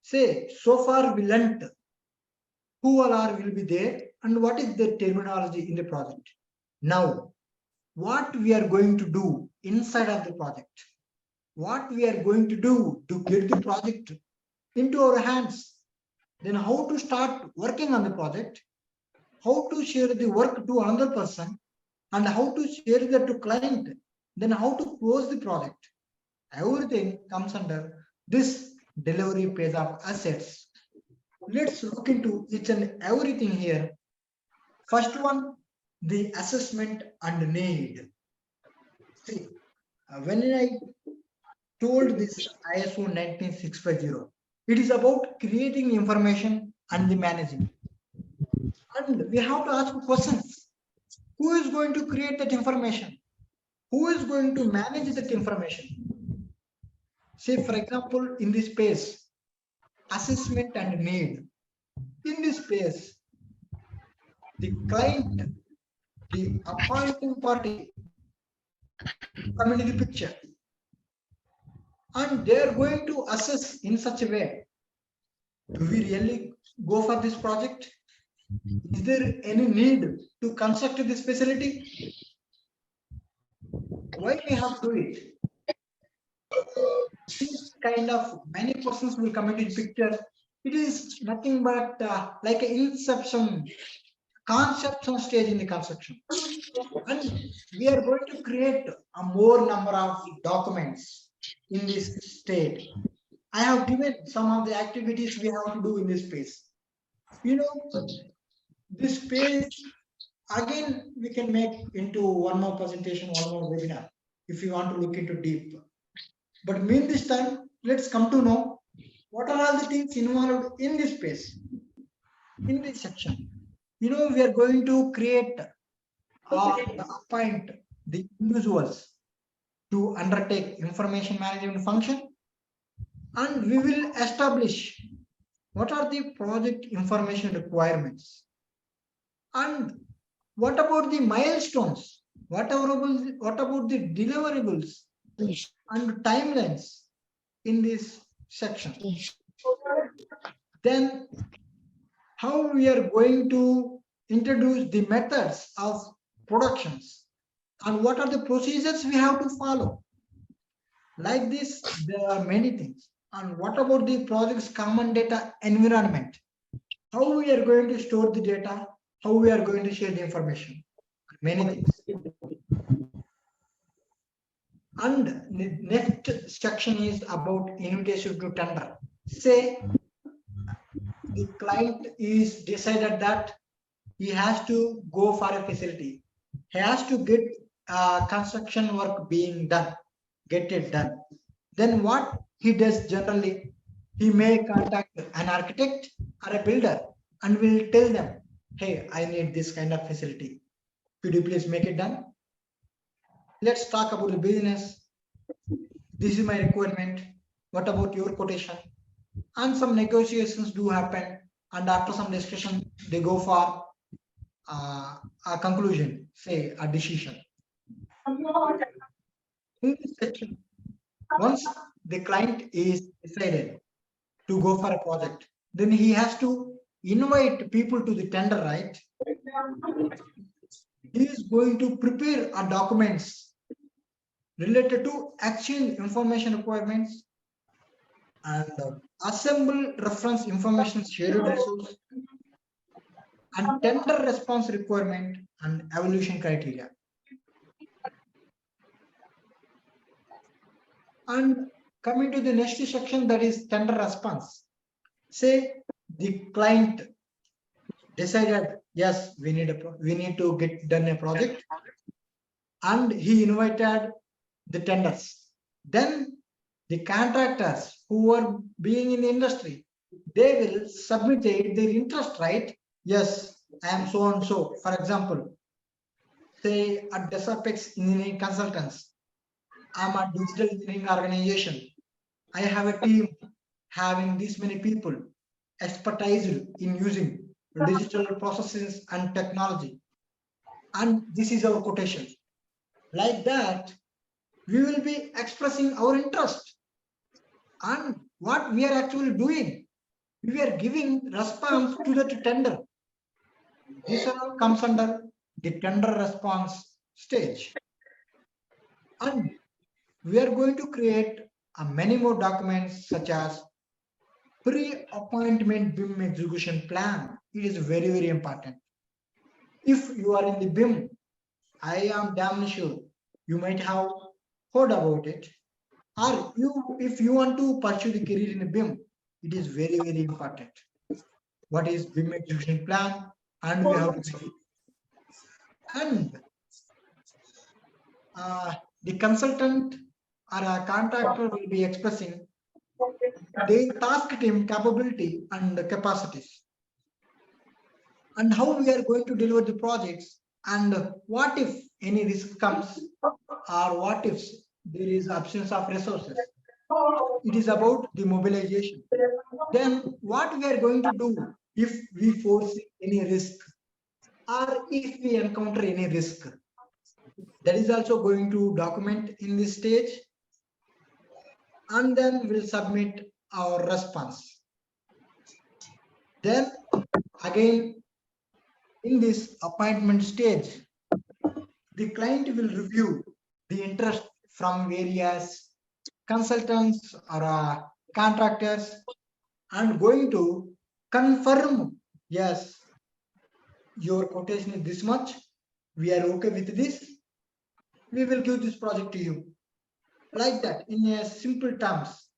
Say, so far we learnt who all are will be there and what is the terminology in the project. Now, what we are going to do inside of the project, what we are going to do to get the project into our hands, then how to start working on the project, how to share the work to another person, and how to share that to client, then how to close the project. Everything comes under this delivery phase of assets. Let's look into each and everything here. First one, the assessment and need. See, when I told this ISO 19650, it is about creating information and the managing. And we have to ask questions. Who is going to create that information? Who is going to manage that information? Say, for example, in this space, assessment and need. In this space, the client, the appointing party come into the picture. And they are going to assess in such a way. Do we really go for this project? Is there any need to construct this facility? Why we have to do it? This kind of many persons will come into the picture. It is nothing but like an inception, conception stage in the construction. And we are going to create a more number of documents in this state. I have given some of the activities we have to do in this space. You know, this space, again, we can make into one more presentation, one more webinar, if you want to look into deep. But mean this time, let's come to know what are all the things involved in this space. In this section, we are going to create or appoint the individuals to undertake information management function, and we will establish what are the project information requirements and what about the milestones, what about the deliverables and timelines in this section. Then how we are going to introduce the methods of productions and what are the procedures we have to follow. Like this, there are many things. And what about the project's common data environment? How we are going to store the data, how we are going to share the information, many things. And the next section is about invitation to tender. Say the client is decided that he has to go for a facility. He has to get construction work being done, get it done. Then what he does generally, he may contact an architect or a builder and will tell them, hey, I need this kind of facility. Could you please make it done? Let's talk about the business. This is my requirement. What about your quotation? And some negotiations do happen. And after some discussion, they go for a conclusion, say a decision. In this section, once the client is decided to go for a project, then he has to invite people to the tender, right? He is going to prepare a documents related to actual information requirements and assemble reference information shared resource and tender response requirement and evaluation criteria. And coming to the next section, that is tender response. Say the client decided, yes, we need to get done a project, and he invited the tenders. Then the contractors who are being in the industry, they will submit their interest, right? Yes, I am so and so. For example, say at Desapex Engineering Consultants, I'm a digital engineering organization. I have a team having this many people expertise in using digital processes and technology. And this is our quotation. Like that, we will be expressing our interest. And what we are actually doing, we are giving response to the tender. This all comes under the tender response stage. And we are going to create many more documents such as pre-appointment BIM execution plan. It is very, very important. If you are in the BIM, I am damn sure you might have heard about it. Or if you want to pursue the career in the BIM, it is very, very important. What is BIM execution plan? And we have to see. And the consultant or a contractor will be expressing their task team capability and capacities, and how we are going to deliver the projects, and what if any risk comes, or what if there is absence of resources. It is about the mobilization. Then what we are going to do if we foresee any risk, or if we encounter any risk. That is also going to document in this stage, and then we'll submit our response. Then again, in this appointment stage, the client will review the interest from various consultants or contractors and going to confirm, yes, your quotation is this much, we are okay with this, we will give this project to you. Like that, in a simple terms,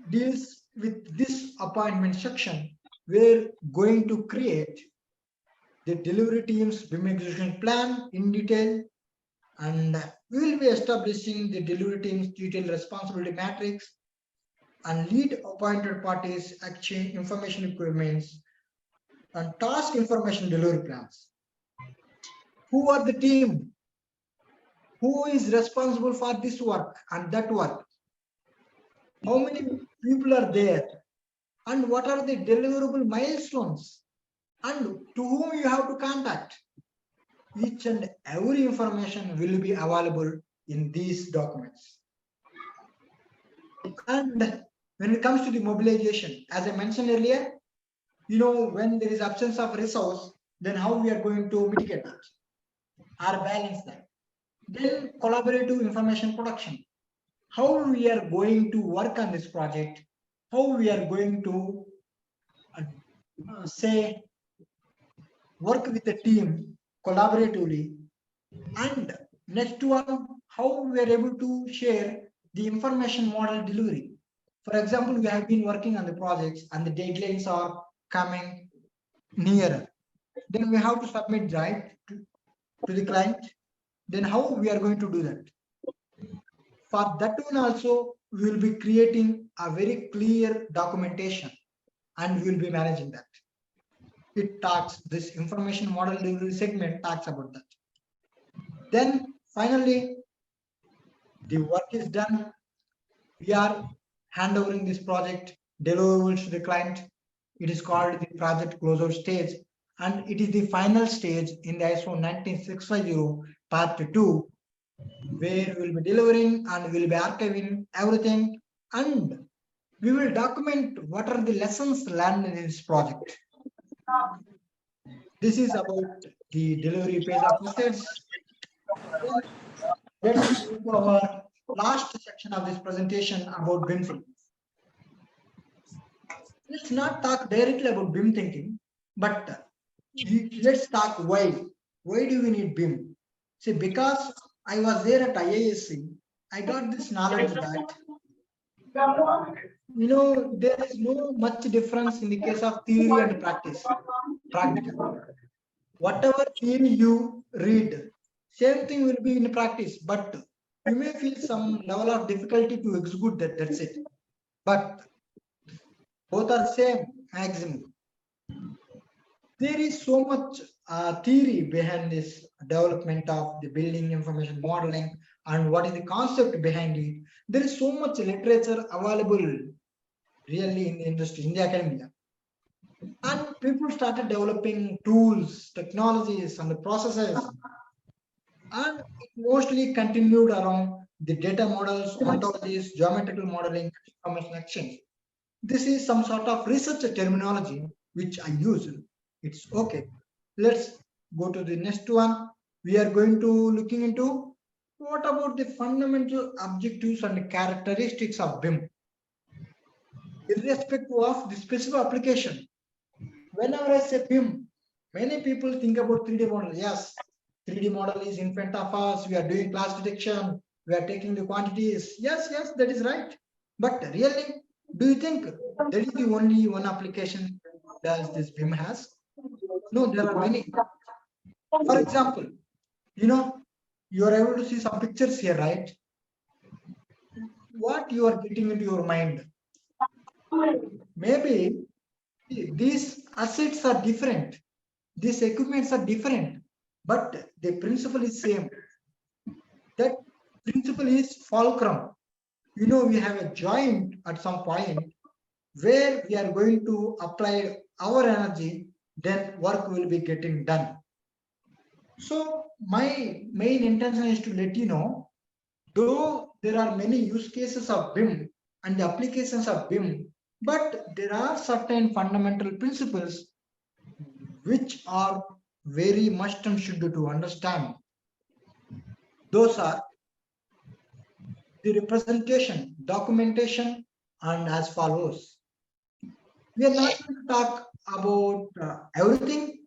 deals with this appointment section. We're going to create the delivery team's BIM execution plan in detail, and we will be establishing the delivery team's detailed responsibility matrix and lead appointed parties exchange information requirements and task information delivery plans. Who are the team? Who is responsible for this work and that work? How many people are there? And what are the deliverable milestones? And to whom you have to contact? Each and every information will be available in these documents. And when it comes to the mobilization, as I mentioned earlier, when there is absence of resource, then how we are going to mitigate that or balance that. Then collaborative information production. How we are going to work on this project, how we are going to say work with the team collaboratively, and next one, how we are able to share the information model delivery. For example, we have been working on the projects and the deadlines are coming nearer. Then we have to submit right to the client. Then how we are going to do that? For that one also, we will be creating a very clear documentation and we will be managing that. It talks, this information model delivery segment talks about that. Then finally, the work is done. We are handovering this project deliverables to the client. It is called the project closeout stage, and it is the final stage in the ISO 19650 part 2, where we will be delivering and we will be archiving everything, and we will document what are the lessons learned in this project. This is about the delivery phase of assets. Let's move to our last section of this presentation about BIM thinking. Let's not talk directly about BIM thinking, but let's talk why. Why do we need BIM? See, because I was there at IISc, I got this knowledge that there is no much difference in the case of theory and practice. Practical. Whatever theory you read, same thing will be in practice, but you may feel some level of difficulty to execute that. That's it. But both are same maximum. There is so much theory behind this development of the building information modeling and what is the concept behind it. There is so much literature available really in the industry, in the academia. And people started developing tools, technologies, and the processes. And it mostly continued around the data models, ontologies, geometrical modeling, information exchange. This is some sort of research terminology which I use. It's okay. Let's go to the next one. We are going to looking into what about the fundamental objectives and characteristics of BIM, irrespective of the specific application. Whenever I say BIM, many people think about 3D model. Yes, 3D model is in front of us. We are doing class detection. We are taking the quantities. Yes, that is right. But really, do you think that is the only one application does this BIM has? No, there are many. For example, you are able to see some pictures here, right? What you are getting into your mind? Maybe these assets are different. These equipments are different, but the principle is same. That principle is fulcrum. We have a joint at some point where we are going to apply our energy, then work will be getting done. So my main intention is to let you know, though there are many use cases of BIM and the applications of BIM, but there are certain fundamental principles which are very must and should to understand. Those are the representation, documentation, and as follows. We are not going to talk about everything,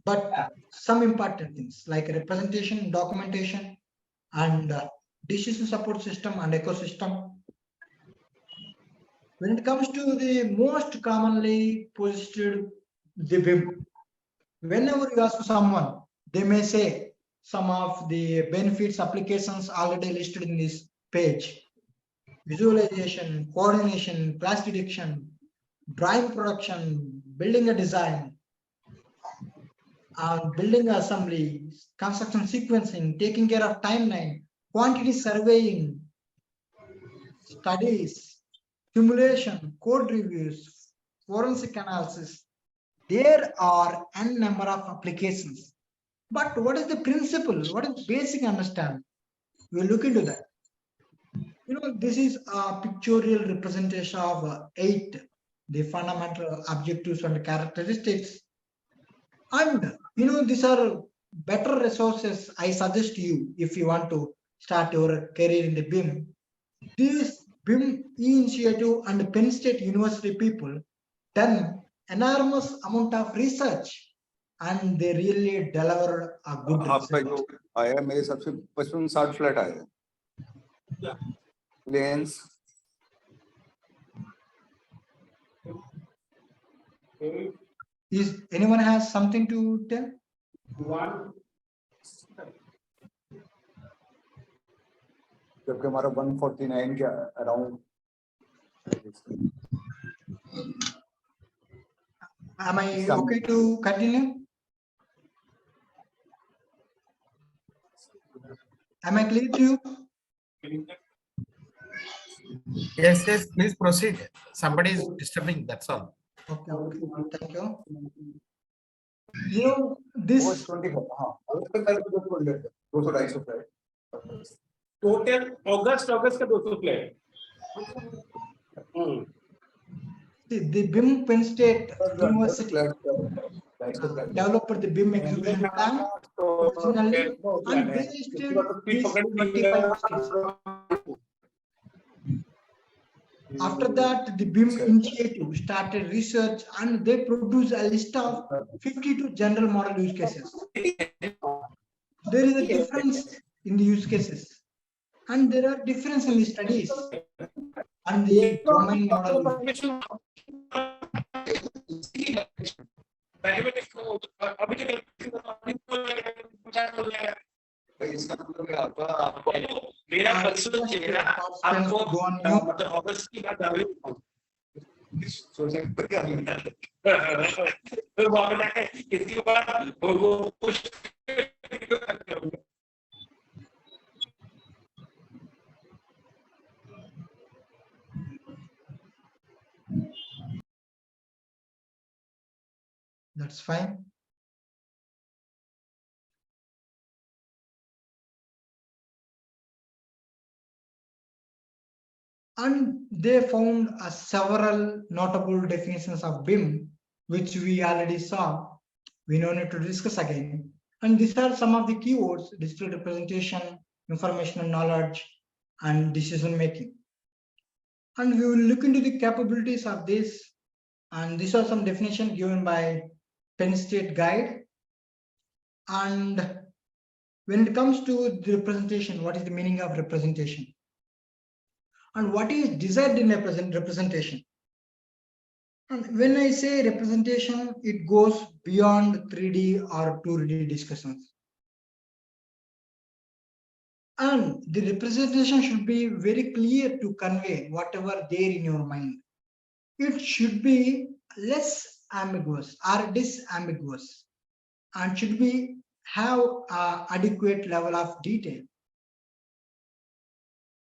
but some important things like representation, documentation, and decision support system and ecosystem. When it comes to the most commonly positioned the BIM, whenever you ask someone, they may say some of the benefits applications already listed in this page: visualization, coordination, class detection, drawing production, building a design, building assembly, construction sequencing, taking care of timeline, quantity surveying, studies, simulation, code reviews, forensic analysis. There are n number of applications. But what is the principle? What is basic understanding? We'll look into that. This is a pictorial representation of 8, the fundamental objectives and characteristics. And these are better resources I suggest you if you want to start your career in the BIM. This BIM initiative and Penn State University people done enormous amount of research and they really delivered a good result.
आया मेरे सबसे 55-60 flat आए planes
Is anyone has something to tell?
जबकि हमारा 149 के around
Am I okay to continue? Am I clear to you?
Yes, yes, please proceed. Somebody is disturbing, that's all.
Okay, thank you. This
total अगस्त का 200 flat
the BIM Penn State University developed the BIM execution plan originally and based these 25 skills. After that, the BIM initiative started research and they produced a list of 52 general model use cases. There is a difference in the use cases and there are differences in the studies and the domain model.
मेरा personal चेहरा आपको मतलब अगस्त की बात आ रही फिर बोलना है इसके बाद वो कुछ
That's fine. And they found several notable definitions of BIM, which we already saw. We no need to discuss again. And these are some of the keywords: digital representation, information and knowledge, and decision making. And we will look into the capabilities of this. And these are some definitions given by Penn State Guide. And when it comes to the representation, what is the meaning of representation? And what is desired in representation? And when I say representation, it goes beyond 3D or 2D discussions. And the representation should be very clear to convey whatever there in your mind. It should be less ambiguous or disambiguous and should be have an adequate level of detail.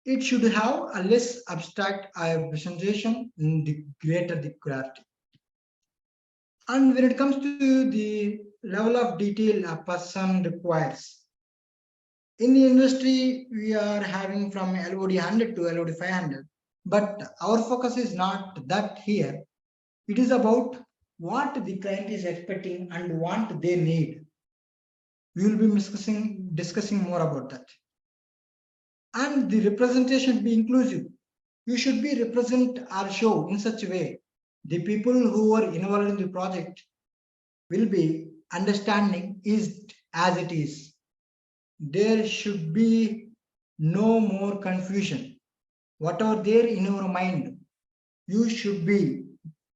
It should have a less abstract representation in the greater the clarity. And when it comes to the level of detail a person requires, in the industry, we are having from LOD 100 to LOD 500, but our focus is not that here. It is about what the client is expecting and what they need. We will be discussing more about that. And the representation should be inclusive. You should be represent or show in such a way the people who are involved in the project will be understanding is as it is. There should be no more confusion. Whatever there in your mind, you should be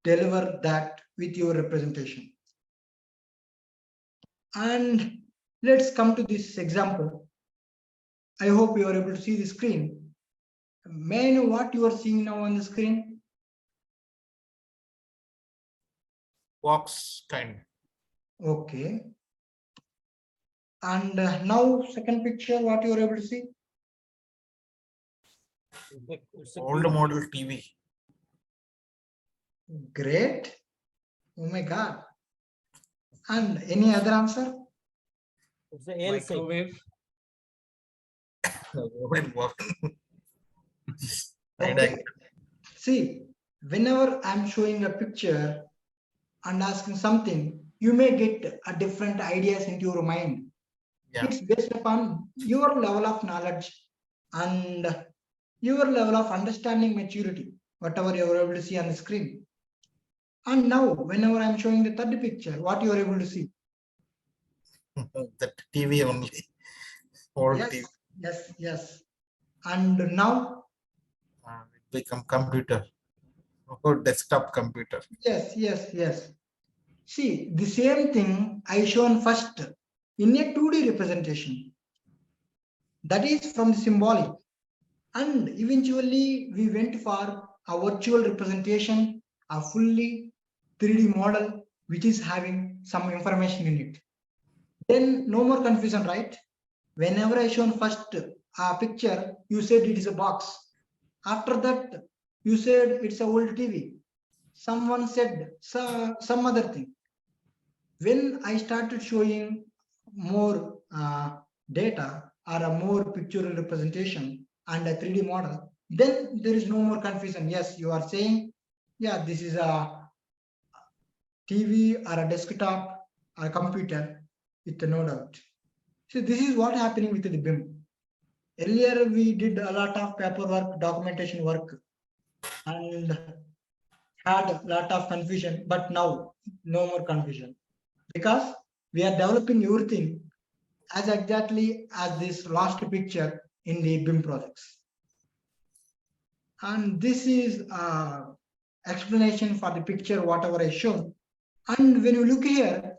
deliver that with your representation. And let's come to this example. I hope you are able to see the screen. May I know what you are seeing now on the screen?
Box kind.
Okay. And now second picture, what you are able to see?
Old model TV.
Great. Oh my God. And any other answer?
Microwave. Nobody work.
Okay. See, whenever I'm showing a picture and asking something, you may get a different ideas into your mind.
Yeah.
It's based upon your level of knowledge and your level of understanding maturity, whatever you are able to see on the screen. And now, whenever I'm showing the third picture, what you are able to see?
That TV only. Old
Yes,
TV.
yes. And now?
It become computer. Or desktop computer.
Yes. See, the same thing I shown first in a 2D representation. That is from the symbolic. And eventually we went for a virtual representation, a fully 3D model, which is having some information in it. Then no more confusion, right? Whenever I shown first a picture, you said it is a box. After that, you said it's a old TV. Someone said some other thing. When I started showing more data or a more pictorial representation and a 3D model, then there is no more confusion. Yes, you are saying, yeah, this is a TV or a desktop or a computer with no doubt. So this is what happening with the BIM. Earlier, we did a lot of paperwork, documentation work, and had a lot of confusion, but now no more confusion because we are developing everything as exactly as this last picture in the BIM projects. And this is explanation for the picture, whatever I shown. And when you look here,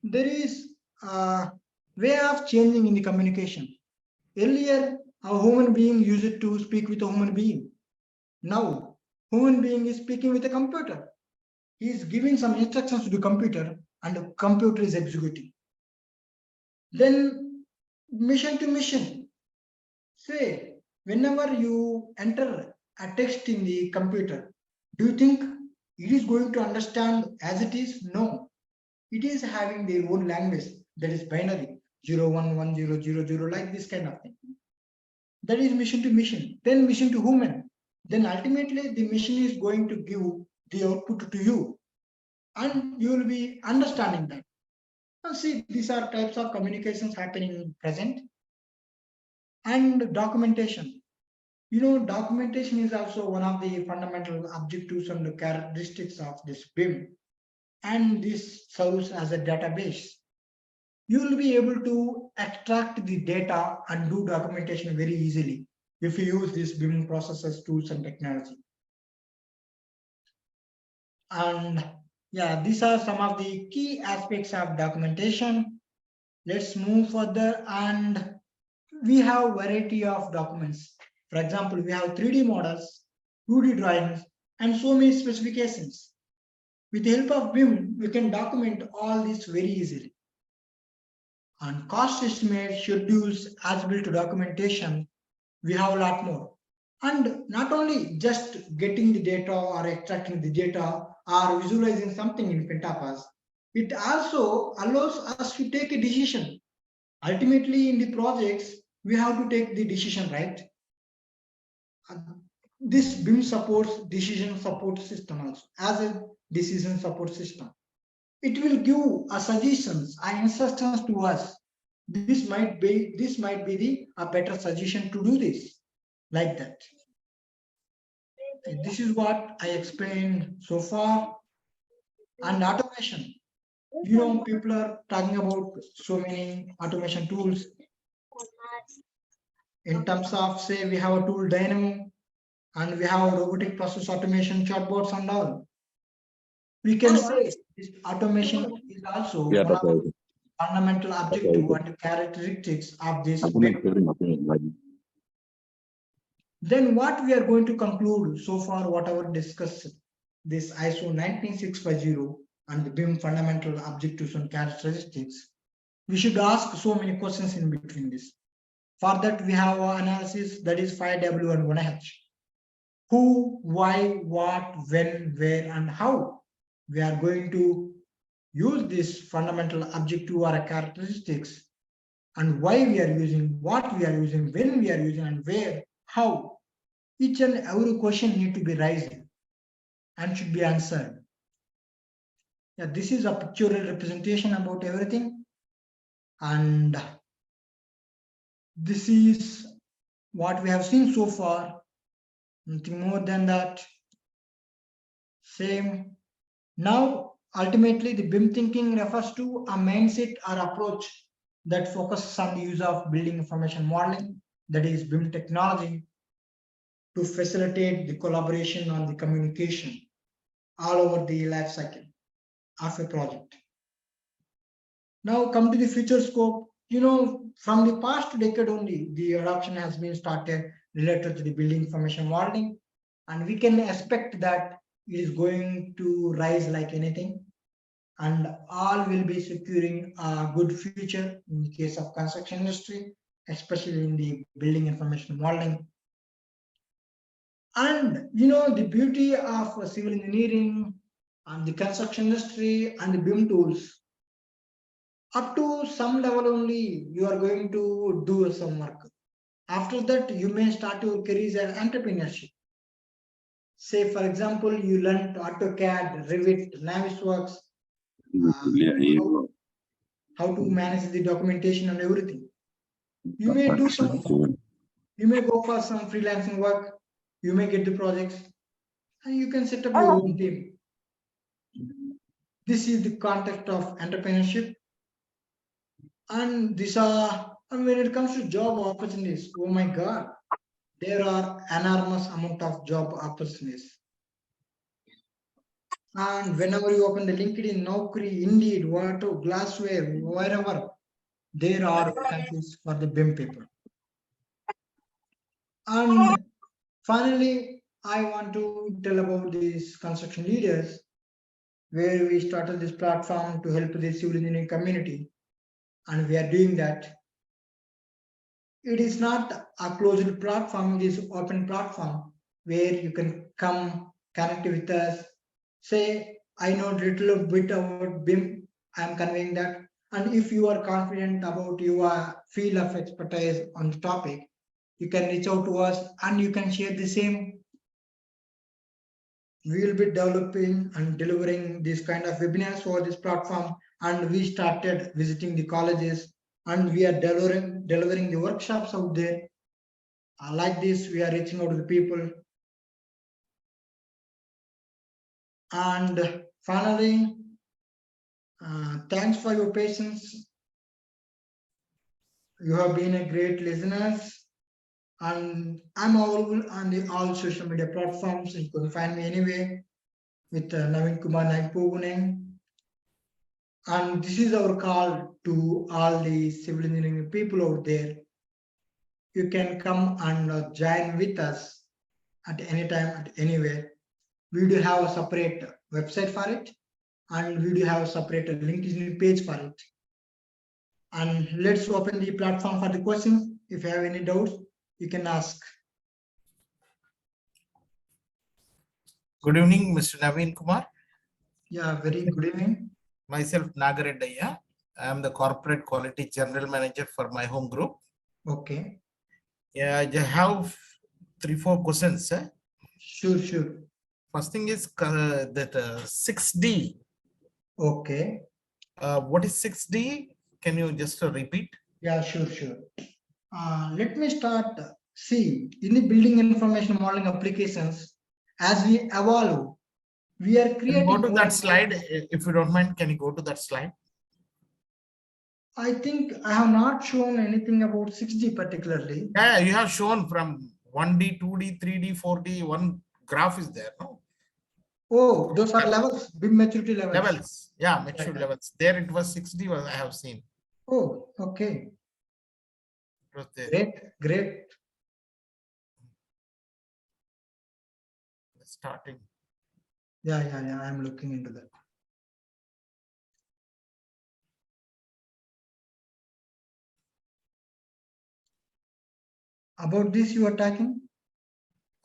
there is a way of changing in the communication. Earlier, a human being used to speak with a human being. Now, human being is speaking with a computer. He is giving some instructions to the computer and the computer is executing. Then mission to mission. Say, whenever you enter a text in the computer, do you think it is going to understand as it is? No. It is having their own language that is binary 0110000 like this kind of thing. That is mission to mission. Then mission to human. Then ultimately the mission is going to give the output to you, and you will be understanding that. And see, these are types of communications happening in present. And documentation. You know, documentation is also one of the fundamental objectives and the characteristics of this BIM. And this serves as a database. You will be able to extract the data and do documentation very easily if you use these BIM processes, tools, and technology. And yeah, these are some of the key aspects of documentation. Let's move further, and we have variety of documents. For example, we have 3D models, 2D drawings, and so many specifications. With the help of BIM, we can document all this very easily. And cost estimate, schedules, as-built documentation, we have a lot more. And not only just getting the data or extracting the data or visualizing something in front of us, it also allows us to take a decision. Ultimately, in the projects, we have to take the decision, right? This BIM supports decision support system also as a decision support system. It will give us suggestions and instructions to us. This might be a better suggestion to do this, like that. This is what I explained so far. And automation. You know, people are talking about so many automation tools. In terms of, say, we have a tool Dynamo, and we have robotic process automation, chatbots, and all. We can say this automation is also one of the fundamental objective and characteristics of this. Then what we are going to conclude so far, whatever discussed, this ISO 19650 and the BIM fundamental objectives and characteristics. we should ask so many questions in between this. For that, we have our analysis, that is 5W and 1H. Who, why, what, when, where, and how we are going to use this fundamental objective or characteristics, and why we are using, what we are using, when we are using, and where, how. Each and every question need to be raised and should be answered. Yeah, this is a pictorial representation about everything, and this is what we have seen so far. Nothing more than that. Same. Now, ultimately, the BIM thinking refers to a mindset or approach that focuses on the use of building information modeling, that is BIM technology, to facilitate the collaboration and the communication all over the life cycle of a project. Now come to the future scope. From the past decade only, the adoption has been started related to the building information modeling, and we can expect that it is going to rise like anything, and all will be securing a good future in the case of construction industry, especially in the building information modeling. And the beauty of civil engineering and the construction industry and the BIM tools, up to some level only you are going to do some work. After that, you may start your career as entrepreneurship. Say, for example, you learn AutoCAD, Revit, Navisworks, how to manage the documentation and everything. You may do some, you may go for some freelancing work, you may get the projects, and you can set up your own team. This is the context of entrepreneurship. And these are, and when it comes to job opportunities, oh my God, there are enormous amount of job opportunities. And whenever you open the LinkedIn, Naukri, Indeed, Vato, Glassware, wherever, there are vacancies for the BIM people. And finally, I want to tell about these construction leaders, where we started this platform to help the civil engineering community, and we are doing that. It is not a closed platform, it is open platform where you can come connect with us. Say, I know a little bit about BIM, I am conveying that. And if you are confident about your field of expertise on the topic, you can reach out to us and you can share the same. We will be developing and delivering this kind of webinars for this platform, and we started visiting the colleges, and we are delivering the workshops out there. Like this, we are reaching out to the people. And finally, thanks for your patience. You have been a great listeners, and I'm available on all social media platforms. You can find me anywhere with Naveenkumar Nagipogu. And this is our call to all the civil engineering people out there. You can come and join with us at any time, at anywhere. We do have a separate website for it, and we do have a separate LinkedIn page for it. And let's open the platform for the questions. If you have any doubts, you can ask.
Good evening, Mr. Naveenkumar.
Yeah, very good evening.
Myself, Nagareddaya. I am the Corporate Quality General Manager for my home group.
Okay.
Yeah, I have 3-4 questions.
Sure.
First thing is that 6D.
Okay.
What is 6D? Can you just repeat?
Yeah, sure. Let me start. See, in the building information modeling applications, as we evolve, we are creating.
Go to that slide, if you don't mind. Can you go to that slide?
I think I have not shown anything about 6D particularly.
Yeah, you have shown from 1D, 2D, 3D, 4D. One graph is there, no?
Oh, those are levels, BIM maturity levels.
Levels, yeah, maturity levels. There it was 6D. I have seen.
Oh, okay.
It was there.
Great.
Starting.
Yeah. I'm looking into that. About this you are talking?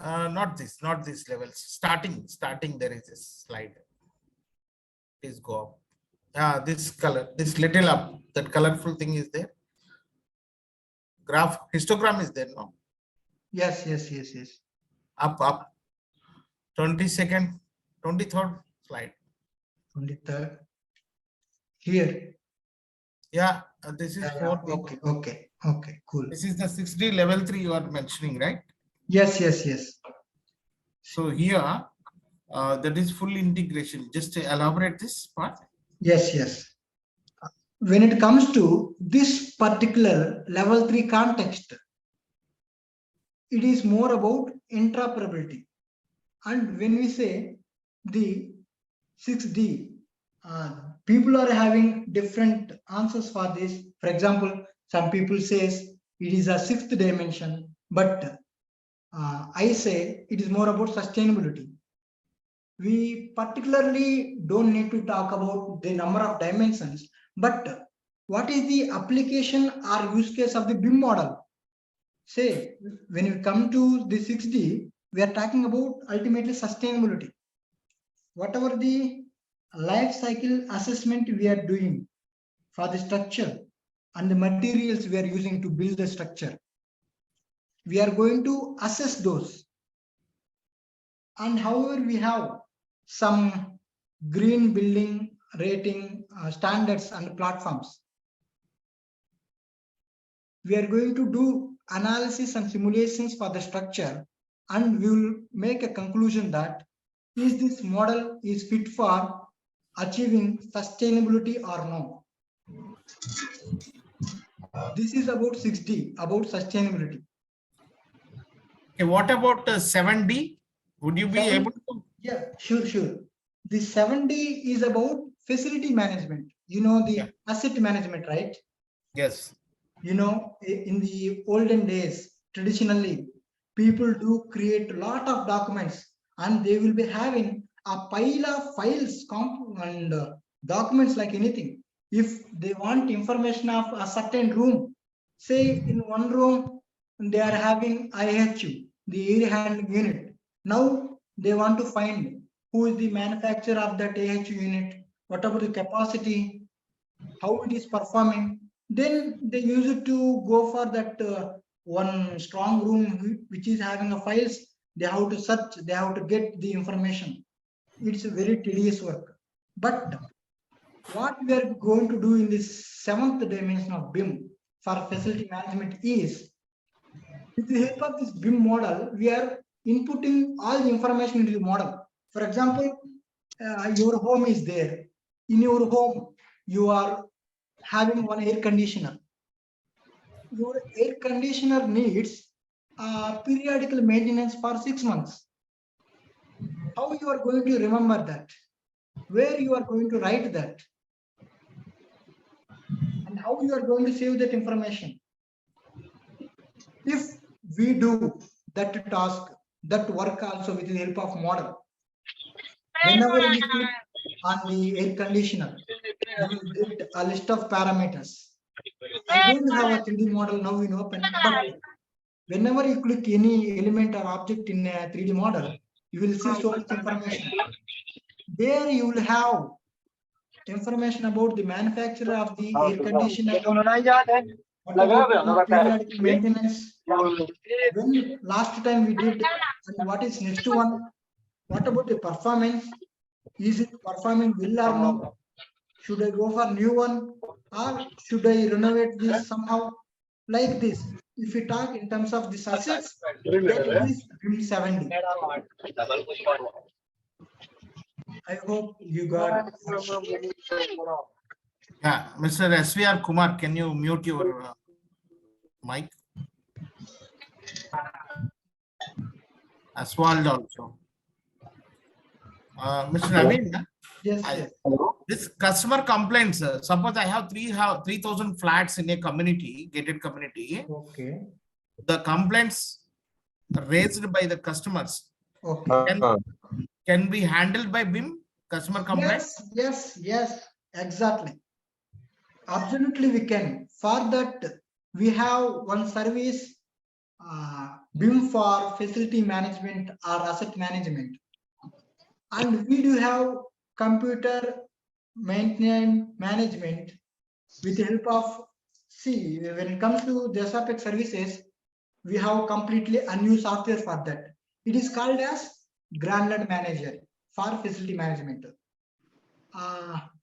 Not this levels. Starting there is a slide. Please go up. This color, this little up, that colorful thing is there. Graph, histogram is there, no?
Yes.
Up. 22nd, 23rd slide.
23rd. Here.
Yeah, this is
Yeah,
4.
Okay, cool.
This is the 6D level 3 you are mentioning, right?
Yes.
So here, that is full integration. Just to elaborate this part.
Yes. When it comes to this particular level 3 context, it is more about interoperability. And when we say the 6D, people are having different answers for this. For example, some people says it is a 6th dimension, but I say it is more about sustainability. We particularly don't need to talk about the number of dimensions, but what is the application or use case of the BIM model? Say, when we come to the 6D, we are talking about ultimately sustainability. Whatever the life cycle assessment we are doing for the structure and the materials we are using to build the structure, we are going to assess those. And however, we have some green building rating standards and platforms. We are going to do analysis and simulations for the structure, and we will make a conclusion that is this model is fit for achieving sustainability or no. This is about 6D, about sustainability.
Okay, what about 7D? Would you be able to?
Yeah, sure. The 7D is about facility management. You know, the asset management, right?
Yes.
You know, in the olden days, traditionally, people do create a lot of documents and they will be having a pile of files and documents like anything. If they want information of a certain room, say in one room, they are having IHU, the air handling unit. Now they want to find who is the manufacturer of that AHU unit, what about the capacity, how it is performing. Then they use it to go for that one strong room which is having a files. They have to search, they have to get the information. It's a very tedious work. But what we are going to do in this 7th dimension of BIM for facility management is, with the help of this BIM model, we are inputting all the information into the model. For example, your home is there. In your home, you are having one air conditioner. Your air conditioner needs periodical maintenance for 6 months. How you are going to remember that? Where you are going to write that? And how you are going to save that information? If we do that task, that work also with the help of model, whenever we click on the air conditioner, you will get a list of parameters. I don't have a 3D model now in open, but whenever you click any element or object in a 3D model, you will see so much information. There you will have information about the manufacturer of the air conditioner, what about periodic maintenance, when last time we did, and what is next one, what about the performance, is it performing well or no, should I go for new one or should I renovate this somehow, like this. If we talk in terms of the assets, that is BIM 70. I hope you got it.
Yeah, Mr. SVR Kumar, can you mute your mic? Aswald also. Mr. Naveen,
Yes.
this customer complaints, suppose I have 3,000 flats in a community, gated community.
Okay.
The complaints raised by the customers
Okay.
can be handled by BIM, customer complaints?
Yes, exactly. Absolutely we can. For that, we have one service BIM for facility management or asset management. And we do have computer maintenance management with the help of, see, when it comes to Desktop services, we have completely a new software for that. It is called as Granular Manager for facility management.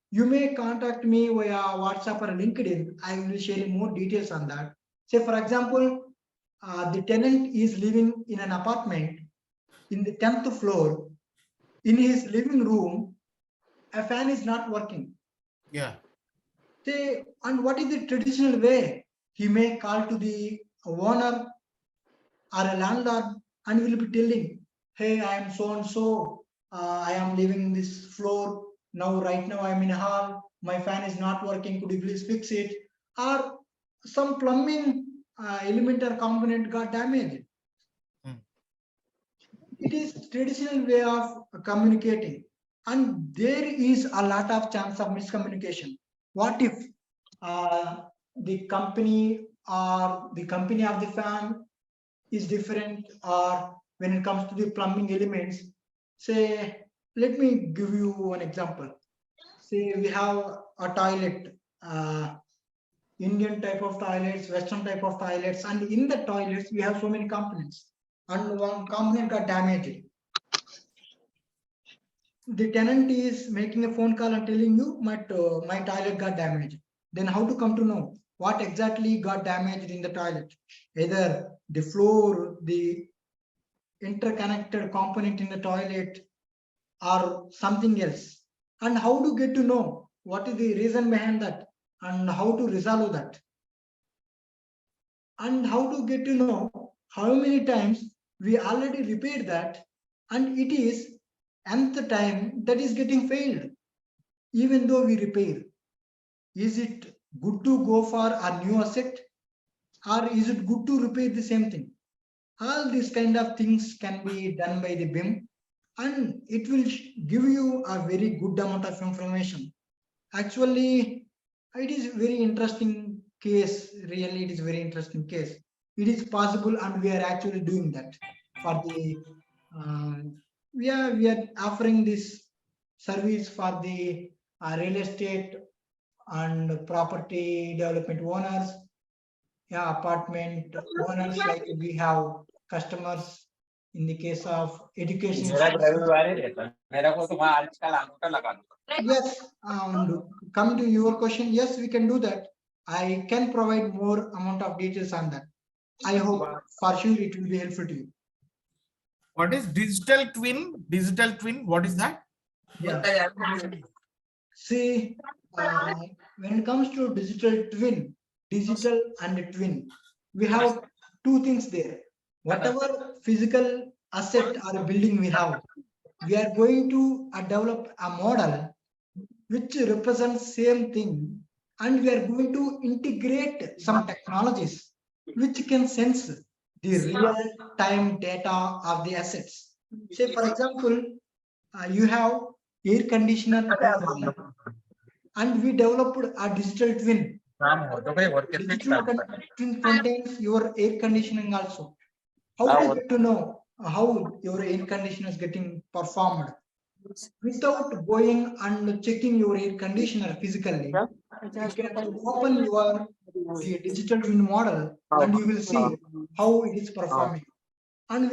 You may contact me via WhatsApp or LinkedIn. I will share more details on that. Say, for example, the tenant is living in an apartment in the 10th floor. In his living room, a fan is not working.
Yeah.
Say, and what is the traditional way? He may call to the owner or a landlord and will be telling, hey, I am so and so, I am living in this floor. Now, right now, I am in a hall. My fan is not working. Could you please fix it? Or some plumbing element or component got damaged. It is traditional way of communicating, and there is a lot of chance of miscommunication. What if the company or the company of the fan is different, or when it comes to the plumbing elements? Say, let me give you an example. Say we have a toilet, Indian type of toilets, Western type of toilets, and in the toilets we have so many components, and one component got damaged. The tenant is making a phone call and telling you, my toilet got damaged. Then how to come to know what exactly got damaged in the toilet? Either the floor, the interconnected component in the toilet, or something else. And how to get to know what is the reason behind that and how to resolve that. And how to get to know how many times we already repaired that and it is nth time that is getting failed, even though we repair. Is it good to go for a new asset, or is it good to repair the same thing? All these kind of things can be done by the BIM, and it will give you a very good amount of information. Actually, it is very interesting case. Really, it is very interesting case. It is possible, and we are actually doing that for the. We are offering this service for the real estate and property development owners, apartment owners, like we have customers in the case of education. Yes, coming to your question, yes, we can do that. I can provide more amount of details on that. I hope for sure it will be helpful to you.
What is digital twin? Digital twin, what is that?
Yeah. See, when it comes to digital and twin, we have two things there. Whatever physical asset or building we have, we are going to develop a model which represents same thing, and we are going to integrate some technologies which can sense the real-time data of the assets. Say, for example, you have air conditioner and we developed a digital twin. Digital twin contains your air conditioning also. How do you get to know how your air conditioner is getting performed? Without going and checking your air conditioner physically, you can open your digital twin model and you will see how it is performing. And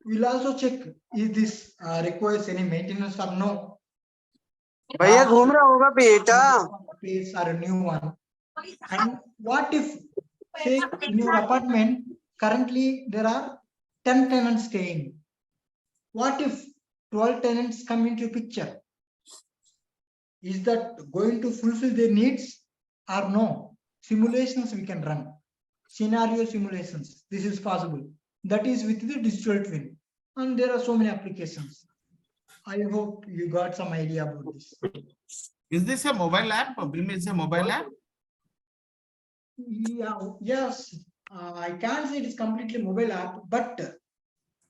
we'll also check if this requires any maintenance or no.
भैया घूम रहा होगा बेटा
Place or a new one. And what if, say, in your apartment currently there are 10 tenants staying? What if 12 tenants come into picture? Is that going to fulfill their needs or no? Simulations we can run, scenario simulations. This is possible. That is with the digital twin, and there are so many applications. I hope you got some idea about this.
Is this a mobile app? BIM is a mobile app?
Yeah, yes. I can't say it is completely mobile app, but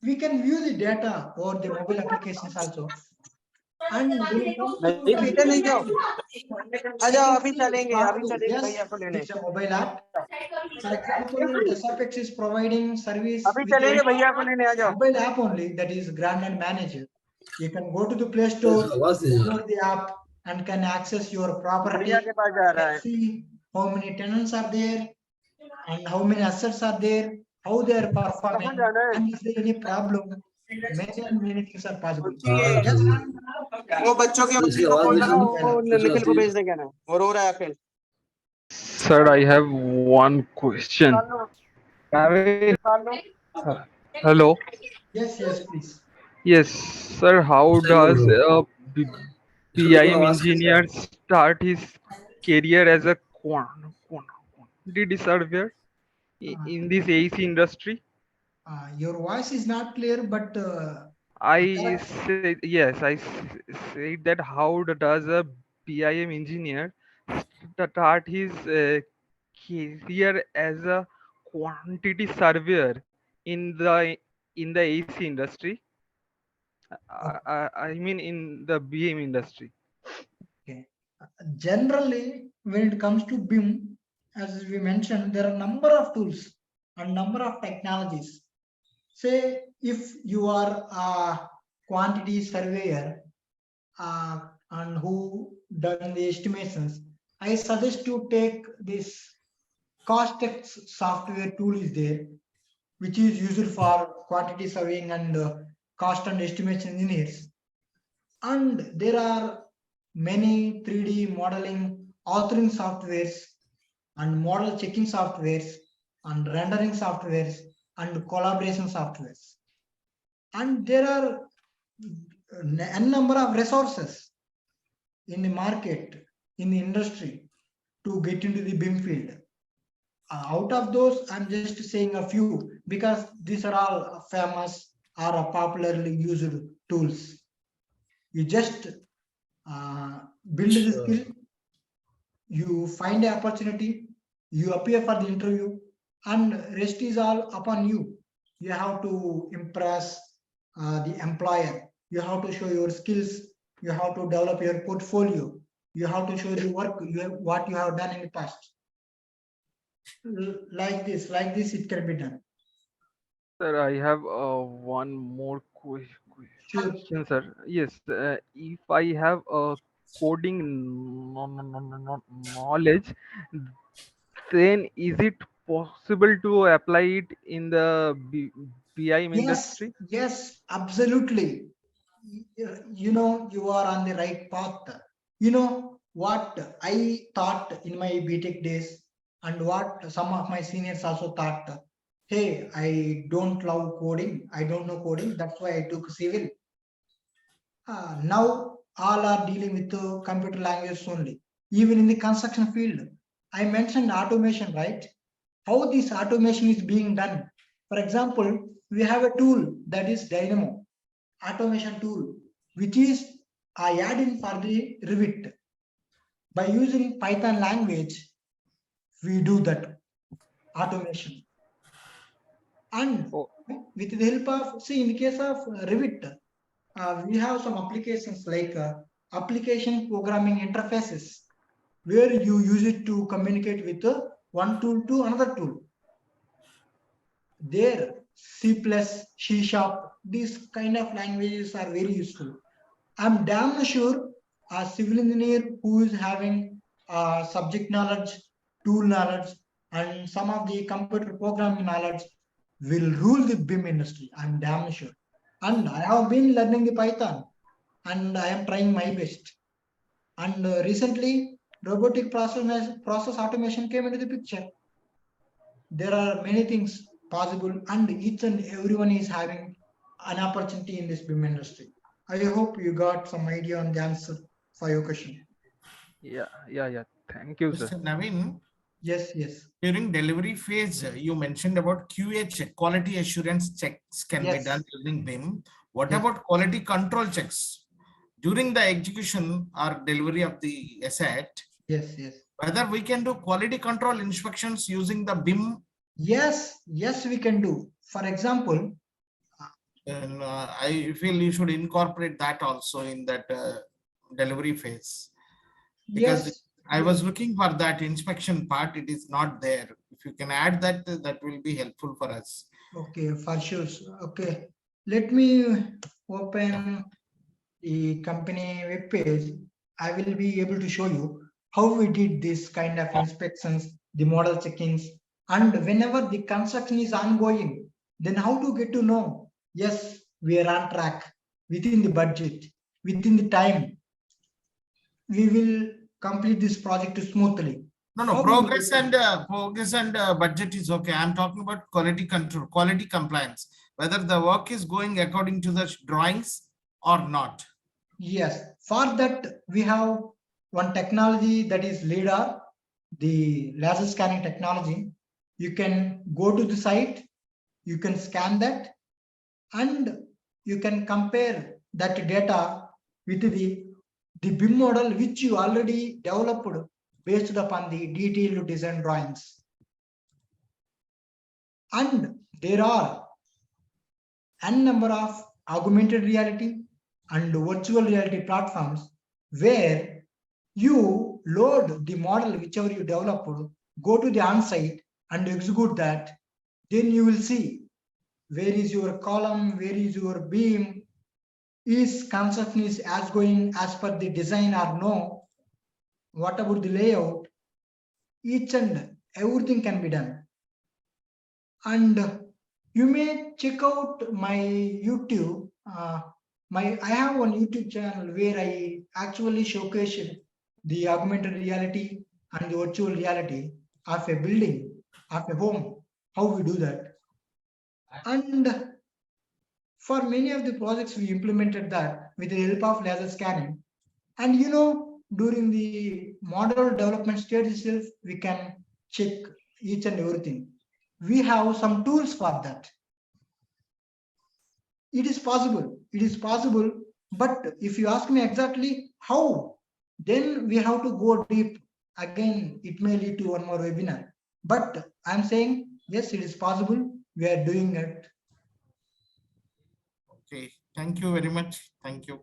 we can view the data or the mobile applications also. And when it comes to
नहीं बेटा नहीं जाओ आ जाओ अभी चलेंगे
yes,
भैया को लेने
it's a mobile app. For example, SRPX is providing service
अभी
with
चलेंगे
a
भैया को लेने आ जाओ
mobile app only, that is Grand and Manager. You can go to the Play Store, download the app, and can access your property.
भैया के पास जा रहा है
See how many tenants are there and how many assets are there, how they are performing,
कहाँ जाना है
and if there is any problem, many things are possible.
Yes. वो बच्चों के बोल रहा वो निखिल को भेज दे कहना वो रो रहा है फिर
Sir, I have one question. Hello.
Yes, please.
Yes, sir. How does a BIM engineer start his career as a quantity surveyor in this AC industry?
Your voice is not clear, but
I say yes. I said that how does a BIM engineer start his career as a quantity surveyor in the AC industry? I mean in the BIM industry.
okay. Generally, when it comes to BIM, as we mentioned, there are number of tools and number of technologies. Say if you are a quantity surveyor and who done the estimations, I suggest to take this Costex software tool is there, which is used for quantity surveying and cost and estimation engineers. And there are many 3D modeling, authoring softwares, and model checking softwares, and rendering softwares, and collaboration softwares. And there are a number of resources in the market, in the industry, to get into the BIM field. Out of those, I'm just saying a few because these are all famous or popularly used tools. You just build the skill, you find the opportunity, you appear for the interview, and rest is all upon you. You have to impress the employer. You have to show your skills. You have to develop your portfolio. You have to show the work what you have done in the past. Like this, it can be done.
Sir, I have one more question, sir. Yes, if I have a coding knowledge, then is it possible to apply it in the BIM industry?
Yes, absolutely. You know, you are on the right path. You know what I thought in my BTech days, and what some of my seniors also thought. Hey, I don't love coding. I don't know coding. That's why I took civil. Now all are dealing with computer languages only. Even in the construction field, I mentioned automation, right? How this automation is being done. For example, we have a tool that is Dynamo automation tool, which is I add in for the Revit. By using Python language, we do that automation. And with the help of, see, in the case of Revit, we have some applications like application programming interfaces, where you use it to communicate with one tool to another tool. There, C++, C#, these kind of languages are very useful. I'm damn sure a civil engineer who is having subject knowledge, tool knowledge, and some of the computer programming knowledge will rule the BIM industry. I'm damn sure. And I have been learning the Python, and I am trying my best. And recently, robotic process automation came into the picture. There are many things possible, and each and everyone is having an opportunity in this BIM industry. I hope you got some idea on the answer for your question.
Yeah. Thank you, sir.
Mr. Naveen,
Yes.
during delivery phase, you mentioned about QA check, quality assurance checks can be done using BIM. What about quality control checks during the execution or delivery of the asset?
Yes.
Whether we can do quality control inspections using the BIM?
Yes, we can do. For example,
And I feel you should incorporate that also in that delivery phase. Because
Yes.
I was looking for that inspection part, it is not there. If you can add that, that will be helpful for us.
Okay, for sure. Okay, let me open the company web page. I will be able to show you how we did this kind of inspections, the model checkings, and whenever the construction is ongoing, then how to get to know, yes, we are on track, within the budget, within the time, we will complete this project smoothly.
No, no,
How
progress and budget is okay. I'm talking about quality control, quality compliance, whether the work is going according to the drawings or not.
Yes, for that we have one technology, that is LiDAR, the laser scanning technology. You can go to the site, you can scan that, and you can compare that data with the BIM model which you already developed based upon the detailed design drawings. And there are n number of augmented reality and virtual reality platforms where you load the model whichever you developed, go to the on-site and execute that. Then you will see where is your column, where is your beam, is construction is as going as per the design or no, what about the layout, each and everything can be done. And you may check out my YouTube. I have one YouTube channel where I actually showcase the augmented reality and the virtual reality of a building, of a home, how we do that. And for many of the projects, we implemented that with the help of laser scanning. And during the model development stage itself, we can check each and everything. We have some tools for that. It is possible, but if you ask me exactly how, then we have to go deep. Again, it may lead to one more webinar. But I'm saying, yes, it is possible. We are doing it.
Okay, thank you very much. Thank you.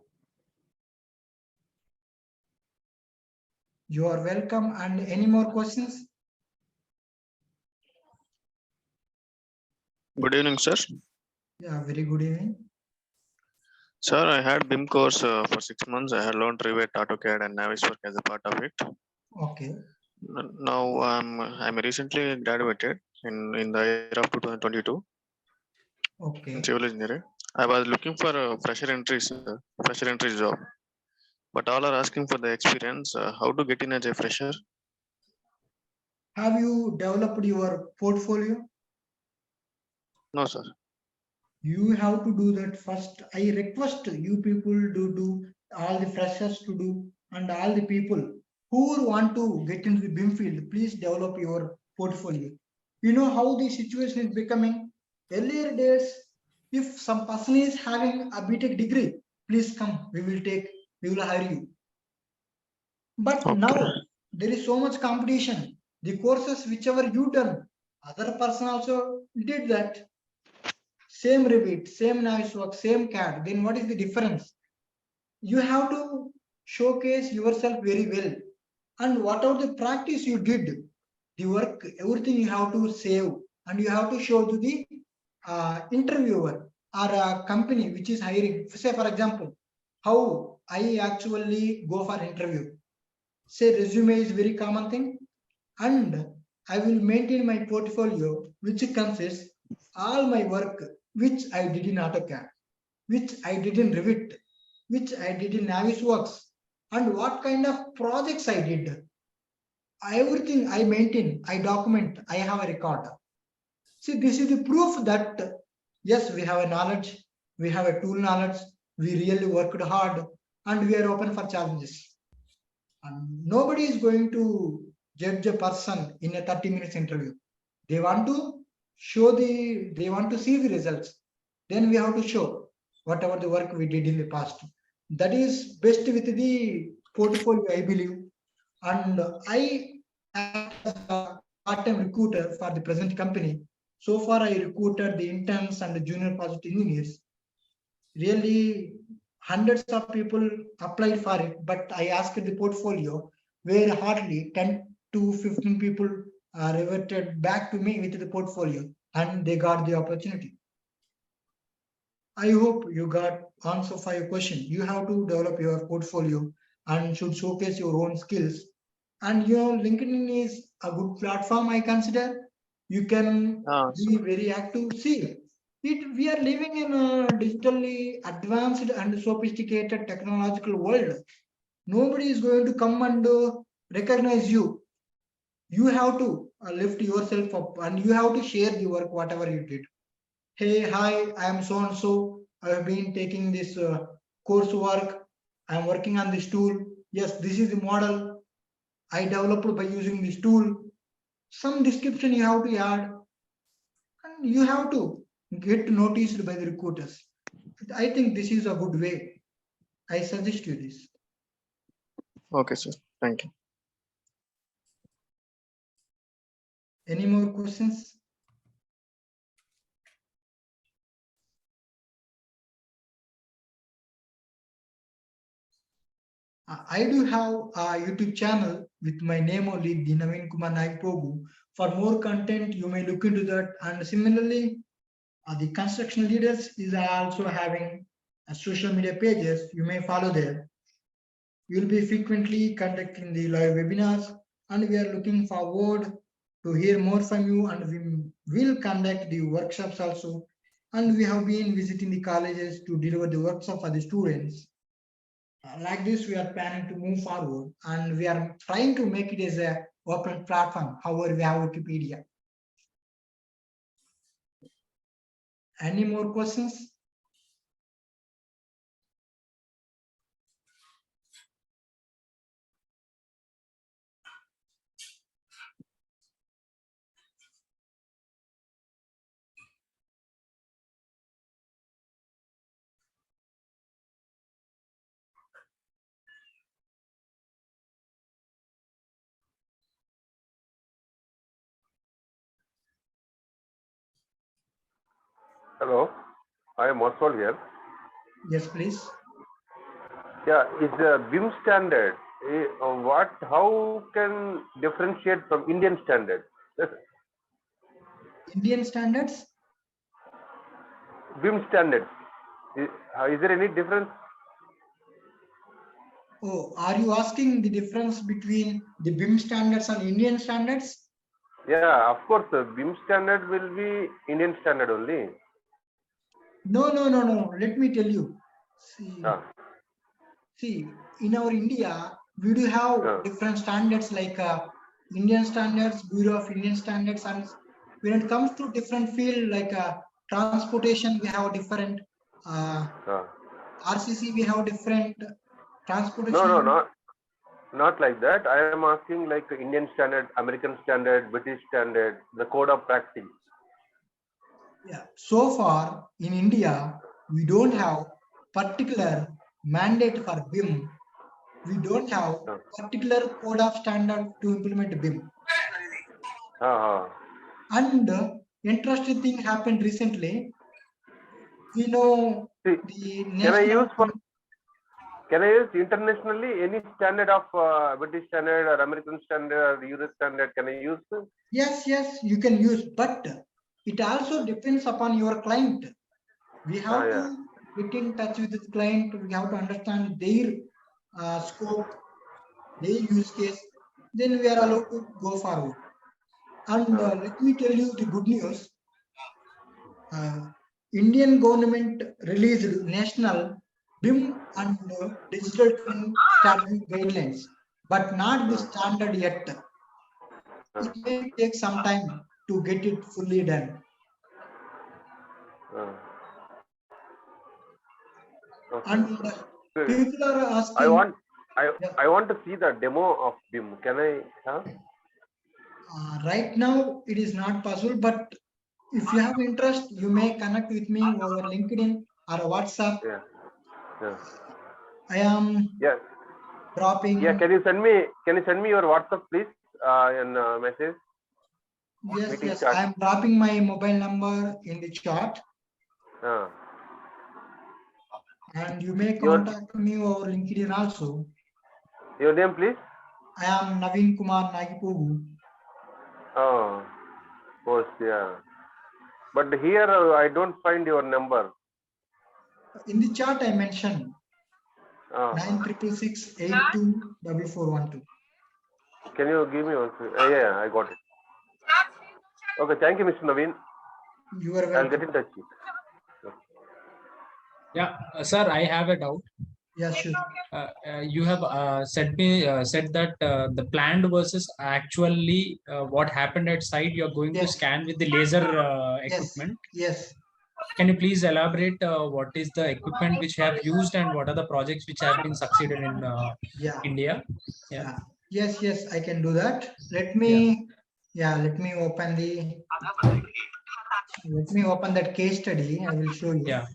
You are welcome. And any more questions?
Good evening, sir.
Yeah, very good evening.
Sir, I had BIM course for 6 months. I had learned Revit, AutoCAD, and Navisworks as a part of it.
Okay.
Now I'm recently graduated in the year of 2022.
Okay.
In civil engineering. I was looking for a fresher entry job, but all are asking for the experience. How to get in as a fresher?
Have you developed your portfolio?
No, sir.
You have to do that first. I request you people to do, all the freshers to do, and all the people who want to get into the BIM field, please develop your portfolio. You know how the situation is becoming. Earlier days, if some person is having a BTech degree, please come, we will hire you. But now there is so much competition. The courses whichever you done, other person also did that. Same Revit, same Navisworks, same CAD, then what is the difference? You have to showcase yourself very well. And whatever the practice you did, the work, everything you have to save and you have to show to the interviewer or a company which is hiring. Say, for example, how I actually go for interview. Say, resume is very common thing, and I will maintain my portfolio, which consists all my work which I did in AutoCAD, which I did in Revit, which I did in Navisworks, and what kind of projects I did. Everything I maintain, I document, I have a record. See, this is the proof that yes, we have a knowledge, we have a tool knowledge, we really worked hard, and we are open for challenges. And nobody is going to judge a person in a 30 minutes interview. They want to they want to see the results. Then we have to show whatever the work we did in the past. That is best with the portfolio, I believe. And I act as a part-time recruiter for the present company. So far, I recruited the interns and the junior project engineers. Really, hundreds of people applied for it, but I asked the portfolio where hardly 10 to 15 people reverted back to me with the portfolio and they got the opportunity. I hope you got answer for your question. You have to develop your portfolio and should showcase your own skills. And LinkedIn is a good platform, I consider. You can be very active. See, we are living in a digitally advanced and sophisticated technological world. Nobody is going to come and recognize you. You have to lift yourself up and you have to share the work, whatever you did. Hey, hi, I am so and so. I have been taking this coursework. I am working on this tool. Yes, this is the model I developed by using this tool. Some description you have to add, and you have to get noticed by the recruiters. I think this is a good way. I suggest you this.
Okay, sir. Thank you.
Any more questions? I do have a YouTube channel with my name only, the Naveenkumar Nagipogu. For more content, you may look into that. And similarly, the construction leaders is also having social media pages. You may follow there. We will be frequently conducting the live webinars, and we are looking forward to hear more from you. And we will conduct the workshops also. And we have been visiting the colleges to deliver the workshop for the students. Like this, we are planning to move forward, and we are trying to make it as a open platform. However, we have Wikipedia. Any more questions?
Hello, I am Oswald here.
Yes, please.
Yeah, is the BIM standard how can differentiate from Indian standard?
Indian standards?
BIM standards. Is there any difference?
Oh, are you asking the difference between the BIM standards and Indian standards?
Yeah, of course, BIM standard will be Indian standard only.
No. Let me tell you. See, in our India, we do have different standards like Indian standards, Bureau of Indian Standards, and when it comes to different field like transportation, we have different RCC, we have different transportation.
No, not like that. I am asking like Indian standard, American standard, British standard, the code of practice.
Yeah. So far in India, we don't have particular mandate for BIM. We don't have particular code of standard to implement BIM. And interesting thing happened recently. We know the national.
Can I use internationally any standard of British standard or American standard or Euro standard? Can I use?
Yes, you can use, but it also depends upon your client. We have to get in touch with the client. We have to understand their scope, their use case. Then we are allowed to go forward. And let me tell you the good news. Indian government released national BIM and digital twin strategy guidelines, but not the standard yet. It may take some time to get it fully done. And people are asking.
I want to see the demo of BIM. Can I have?
Right now, it is not possible, but if you have interest, you may connect with me over LinkedIn or WhatsApp. I am dropping.
Yeah, can you send me your WhatsApp, please, in message?
Yes, I am dropping my mobile number in the chat. And you may contact me over LinkedIn also.
Your name, please?
I am Naveenkumar Nagipogu.
Oh, of course, yeah. But here I don't find your number.
In the chart I mentioned 9666824412.
Can you give me one? Yeah, I got it. Okay, thank you, Mr. Naveen.
You are welcome.
I'll get in touch with you.
Yeah, sir, I have a doubt.
Yeah, sure.
You have said that the planned versus actually what happened at site. You are going to scan with the laser equipment.
Yes.
Can you please elaborate what is the equipment which you have used and what are the projects which have been succeeded in India? Yeah.
Yes, I can do that. Let me open that case study. I will show you.
Yeah.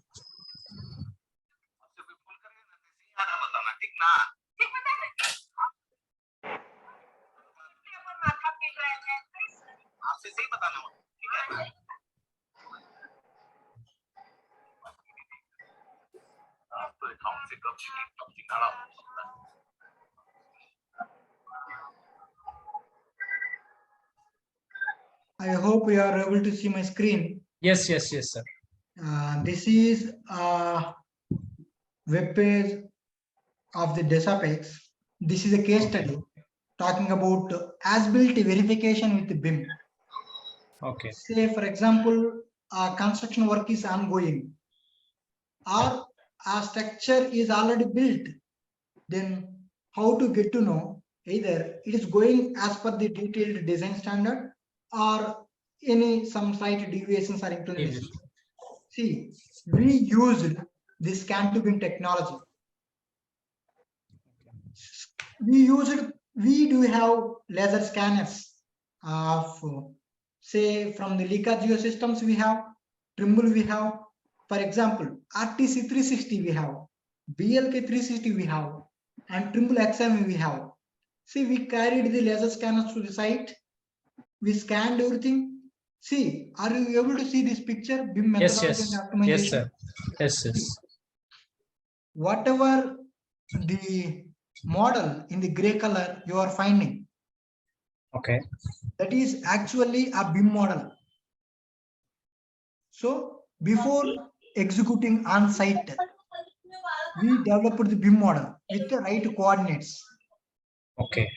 I hope you are able to see my screen.
Yes, sir.
This is a web page of the Desapex. This is a case study talking about as-built verification with the BIM.
Okay.
Say, for example, construction work is ongoing or a structure is already built. Then how to get to know either it is going as per the detailed design standard or some slight deviations are included. See, we used this scan to BIM technology. We do have laser scanners of, say, from the Leica Geosystems we have, Trimble we have, for example, RTC 360 we have, BLK 360 we have, and Trimble XM we have. See, we carried the laser scanners to the site. We scanned everything. See, are you able to see this picture? BIM methodology and optimization.
Yes, sir. Yes.
Whatever the model in the gray color you are finding.
Okay.
That is actually a BIM model. So before executing on site, we developed the BIM model with the right coordinates.
Okay.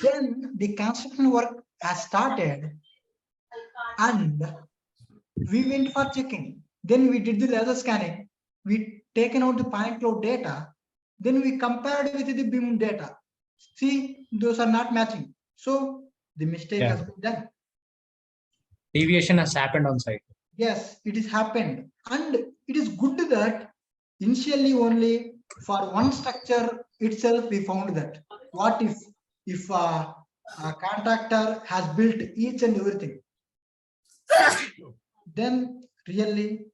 Then the construction work has started and we went for checking. Then we did the laser scanning. We taken out the point cloud data. Then we compared with the BIM data. See, those are not matching. So the mistake has been done.
Deviation has happened on site.
Yes, it has happened. And it is good that initially only for one structure itself we found that. What if a contractor has built each and everything? Then really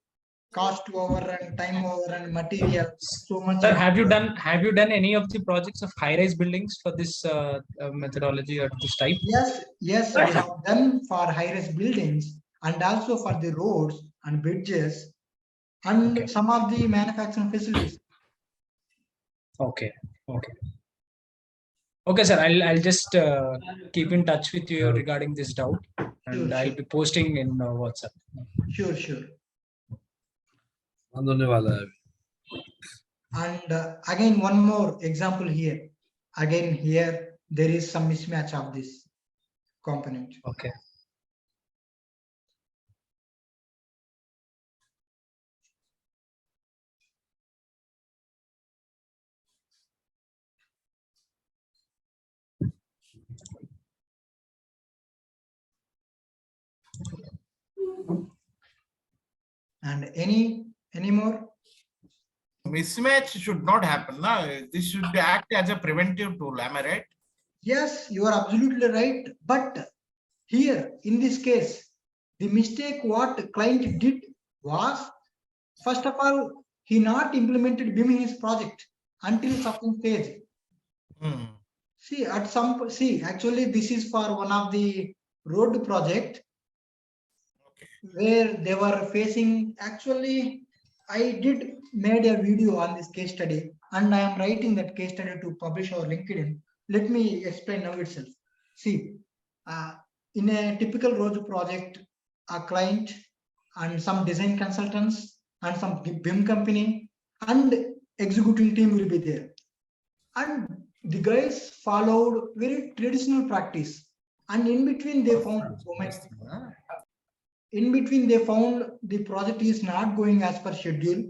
cost over and time over and material so much.
Sir, have you done any of the projects of high-rise buildings for this methodology or this type?
Yes, we have done for high-rise buildings and also for the roads and bridges and some of the manufacturing facilities.
Okay, sir. I'll just keep in touch with you regarding this doubt, and I'll be posting in WhatsApp.
Sure. And again, one more example here. Again, here there is some mismatch of this component.
Okay.
And any more?
Mismatch should not happen. No? This should act as a preventive tool. Am I right?
Yes, you are absolutely right. But here, in this case, the mistake what client did was, first of all, he not implemented BIM in his project until certain stage. See, actually, this is for one of the road project where they were facing actually I did made a video on this case study, and I am writing that case study to publish our LinkedIn. Let me explain now itself. See, in a typical Roju project, a client and some design consultants and some BIM company and executing team will be there. And the guys followed very traditional practice. And in between they found the project is not going as per schedule,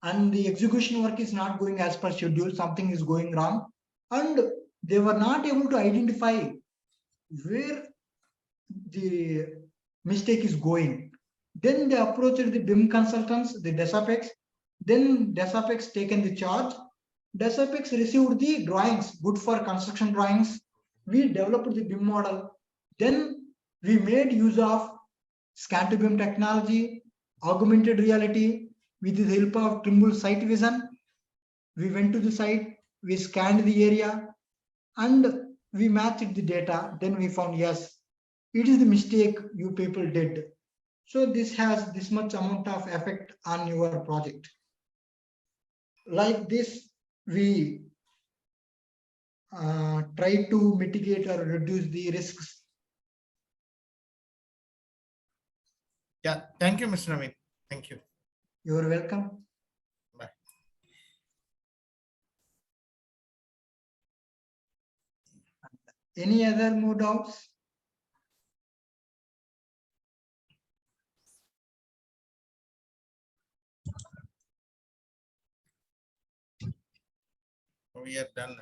and the execution work is not going as per schedule. Something is going wrong, and they were not able to identify where the mistake is going. Then they approached the BIM consultants, the DESAPEX. Then DESAPEX taken the charge. DESAPEX received the drawings, good for construction drawings. We developed the BIM model. Then we made use of scan to BIM technology, augmented reality with the help of Trimble site vision. We went to the site, we scanned the area, and we matched the data. Then we found, yes, it is the mistake you people did. So this has this much amount of effect on your project. Like this, we try to mitigate or reduce the risks.
Yeah, thank you, Mr. Naveen. Thank you.
You're welcome.
Bye.
Any other more doubts?
We are done.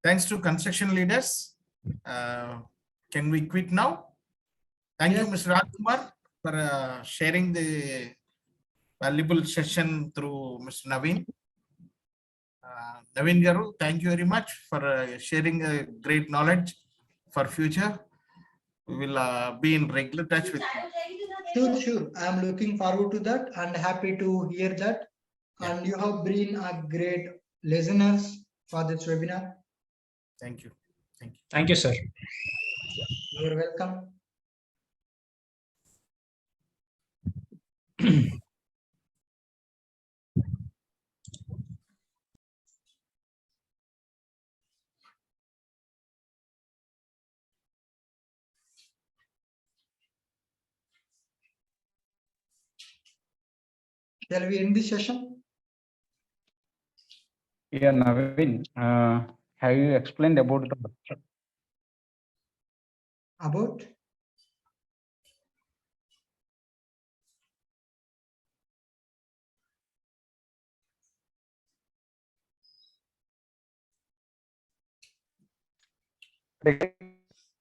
Thanks to construction leaders. Can we quit now? Thank you, Mr. Rajkumar, for sharing the valuable session through Mr. Naveen. Naveen Garu, thank you very much for sharing great knowledge for future. We will be in regular touch with you.
Sure. I am looking forward to that and happy to hear that. Yeah. And you have been a great listeners for this webinar.
Thank you. Thank you.
Thank you, sir.
You're welcome. Shall we end this session?
Yeah, Naveen, have you explained about the workshop?
About?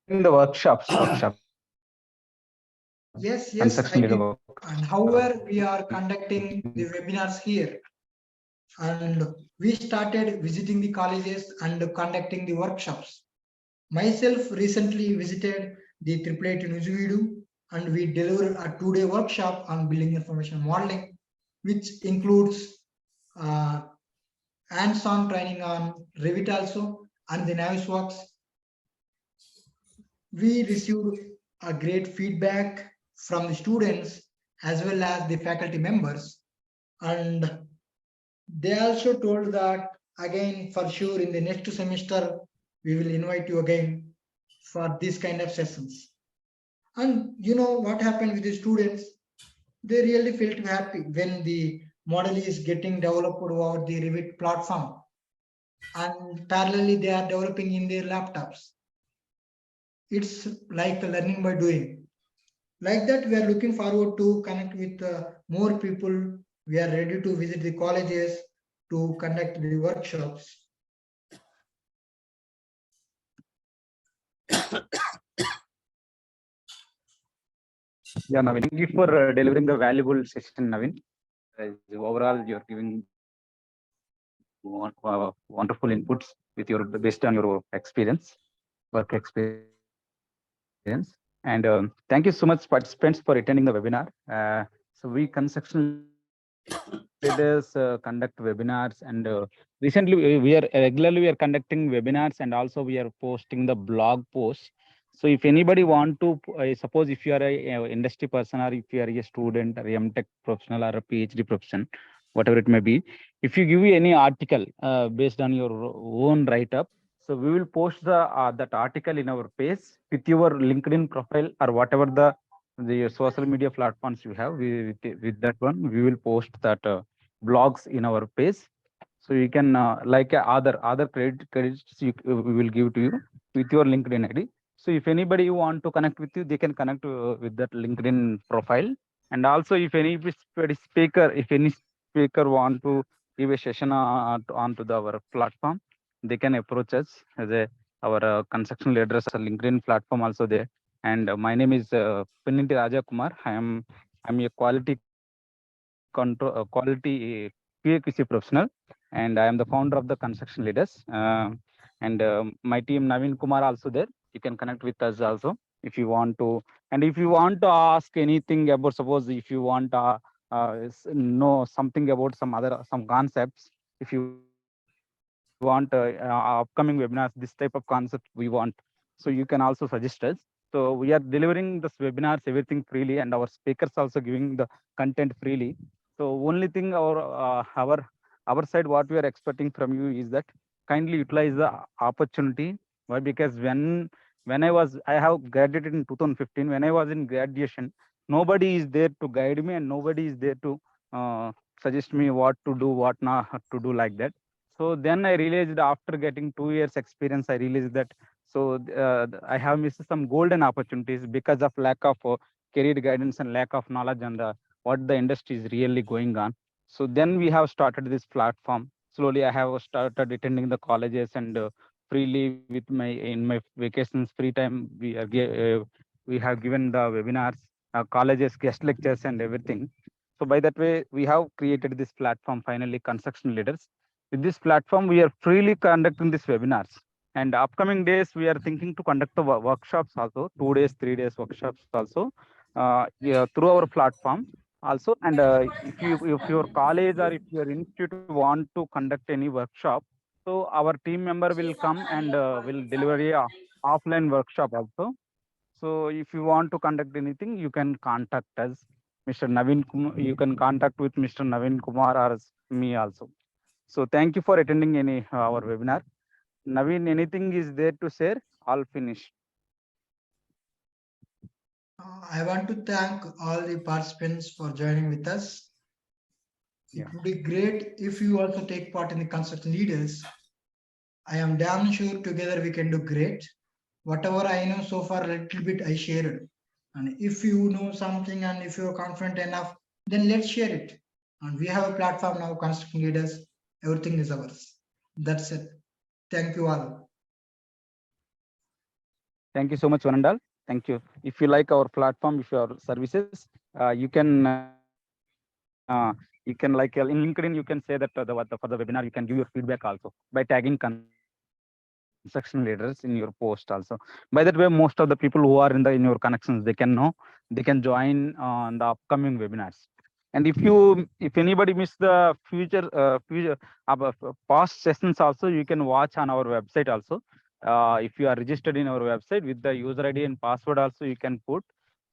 In the workshops.
Yes, I did. And however, we are conducting the webinars here. And we started visiting the colleges and conducting the workshops. Myself recently visited the AAA Nuzuvidu, and we delivered a 2-day workshop on building information modeling, which includes hands-on training on Revit also and the Navisworks. We received a great feedback from the students as well as the faculty members, and they also told that again for sure in the next semester we will invite you again for this kind of sessions. And you know what happened with the students? They really felt happy when the model is getting developed over the Revit platform, and parallelly they are developing in their laptops. It's like learning by doing. Like that, we are looking forward to connect with more people. We are ready to visit the colleges to conduct the workshops.
Yeah, Naveen, thank you for delivering the valuable session, Naveen. Overall, you're giving wonderful inputs with your based on your experience, work experience. And thank you so much, participants, for attending the webinar. So we construction leaders conduct webinars, and recently we are conducting webinars, and also we are posting the blog posts. So if anybody want to, suppose if you are a industry person, or if you are a student or a MTech professional or a PhD profession, whatever it may be, if you give any article based on your own write up, so we will post the that article in our page with your LinkedIn profile or whatever the social media platforms you have. With that one, we will post that blogs in our page. So you can like other credits we will give to you with your LinkedIn ID. So if anybody want to connect with you, they can connect with that LinkedIn profile. And also if any speaker want to give a session onto our platform, they can approach us as our construction leaders LinkedIn platform also there. And my name is Pinninti Raja Kumar. I'm a quality QAQC professional, and I am the founder of the construction leaders. And my team Naveenkumar also there. You can connect with us also if you want to. And if you want to ask anything about, suppose if you want know something about some concepts, if you want upcoming webinars, this type of concept we want, so you can also suggest us. So we are delivering this webinars everything freely, and our speakers also giving the content freely. So only thing our side, what we are expecting from you is that kindly utilize the opportunity. Why? Because when I have graduated in 2015, when I was in graduation, nobody is there to guide me, and nobody is there to suggest me what to do, what not to do, like that. So then I realized, after getting 2 years experience, I realized that I have missed some golden opportunities because of lack of career guidance and lack of knowledge on what the industry is really going on. So then we have started this platform. Slowly, I have started attending the colleges, and freely with in my vacations, free time, we have given the webinars, colleges, guest lectures, and everything. So by that way, we have created this platform, finally, Construction Leaders. With this platform, we are freely conducting these webinars. And upcoming days, we are thinking to conduct the workshops also, 2 days, 3 days workshops also, through our platform also. And if your college or if your institute want to conduct any workshop, so our team member will come and will deliver a offline workshop also. So if you want to conduct anything, you can contact us, Mr. Naveen Kumar. You can contact with Mr. Naveen Kumar or me also. So thank you for attending our webinar. Naveen, anything is there to share? I'll finish.
I want to thank all the participants for joining with us. It would be great if you also take part in the construction leaders. I am damn sure together we can do great. Whatever I know so far, a little bit I shared. And if you know something and if you're confident enough, then let's share it. And we have a platform now, construction leaders. Everything is ours. That's it. Thank you all.
Thank you so much, Vanandal. Thank you. If you like our platform, if your services, you can like in LinkedIn, you can say that for the webinar, you can give your feedback also by tagging construction leaders in your post also. By that way, most of the people who are in your connections, they can know, they can join on the upcoming webinars. And if anybody miss the future past sessions also, you can watch on our website also. If you are registered in our website with the user ID and password also, you can put.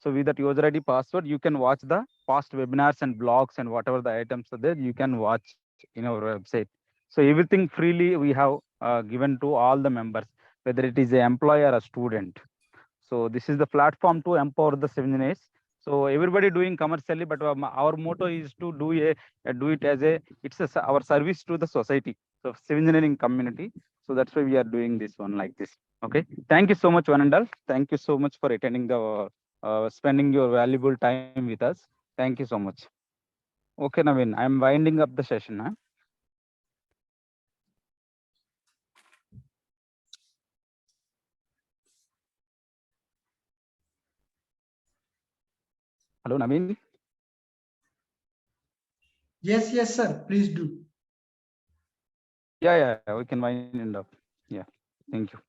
So with that user ID password, you can watch the past webinars and blogs and whatever the items are there, you can watch in our website. So everything freely we have given to all the members, whether it is an employee or a student. So this is the platform to empower the civil engineers. So everybody doing commercially, but our motto is to do it as our service to the society, so civil engineering community. So that's why we are doing this one like this. Okay. Thank you so much, Vanandal. Thank you so much for attending spending your valuable time with us. Thank you so much. Okay, Naveen, I'm winding up the session. Huh? Hello, Naveen.
Yes, sir. Please do.
Yeah, we can wind it up. Yeah. Thank you.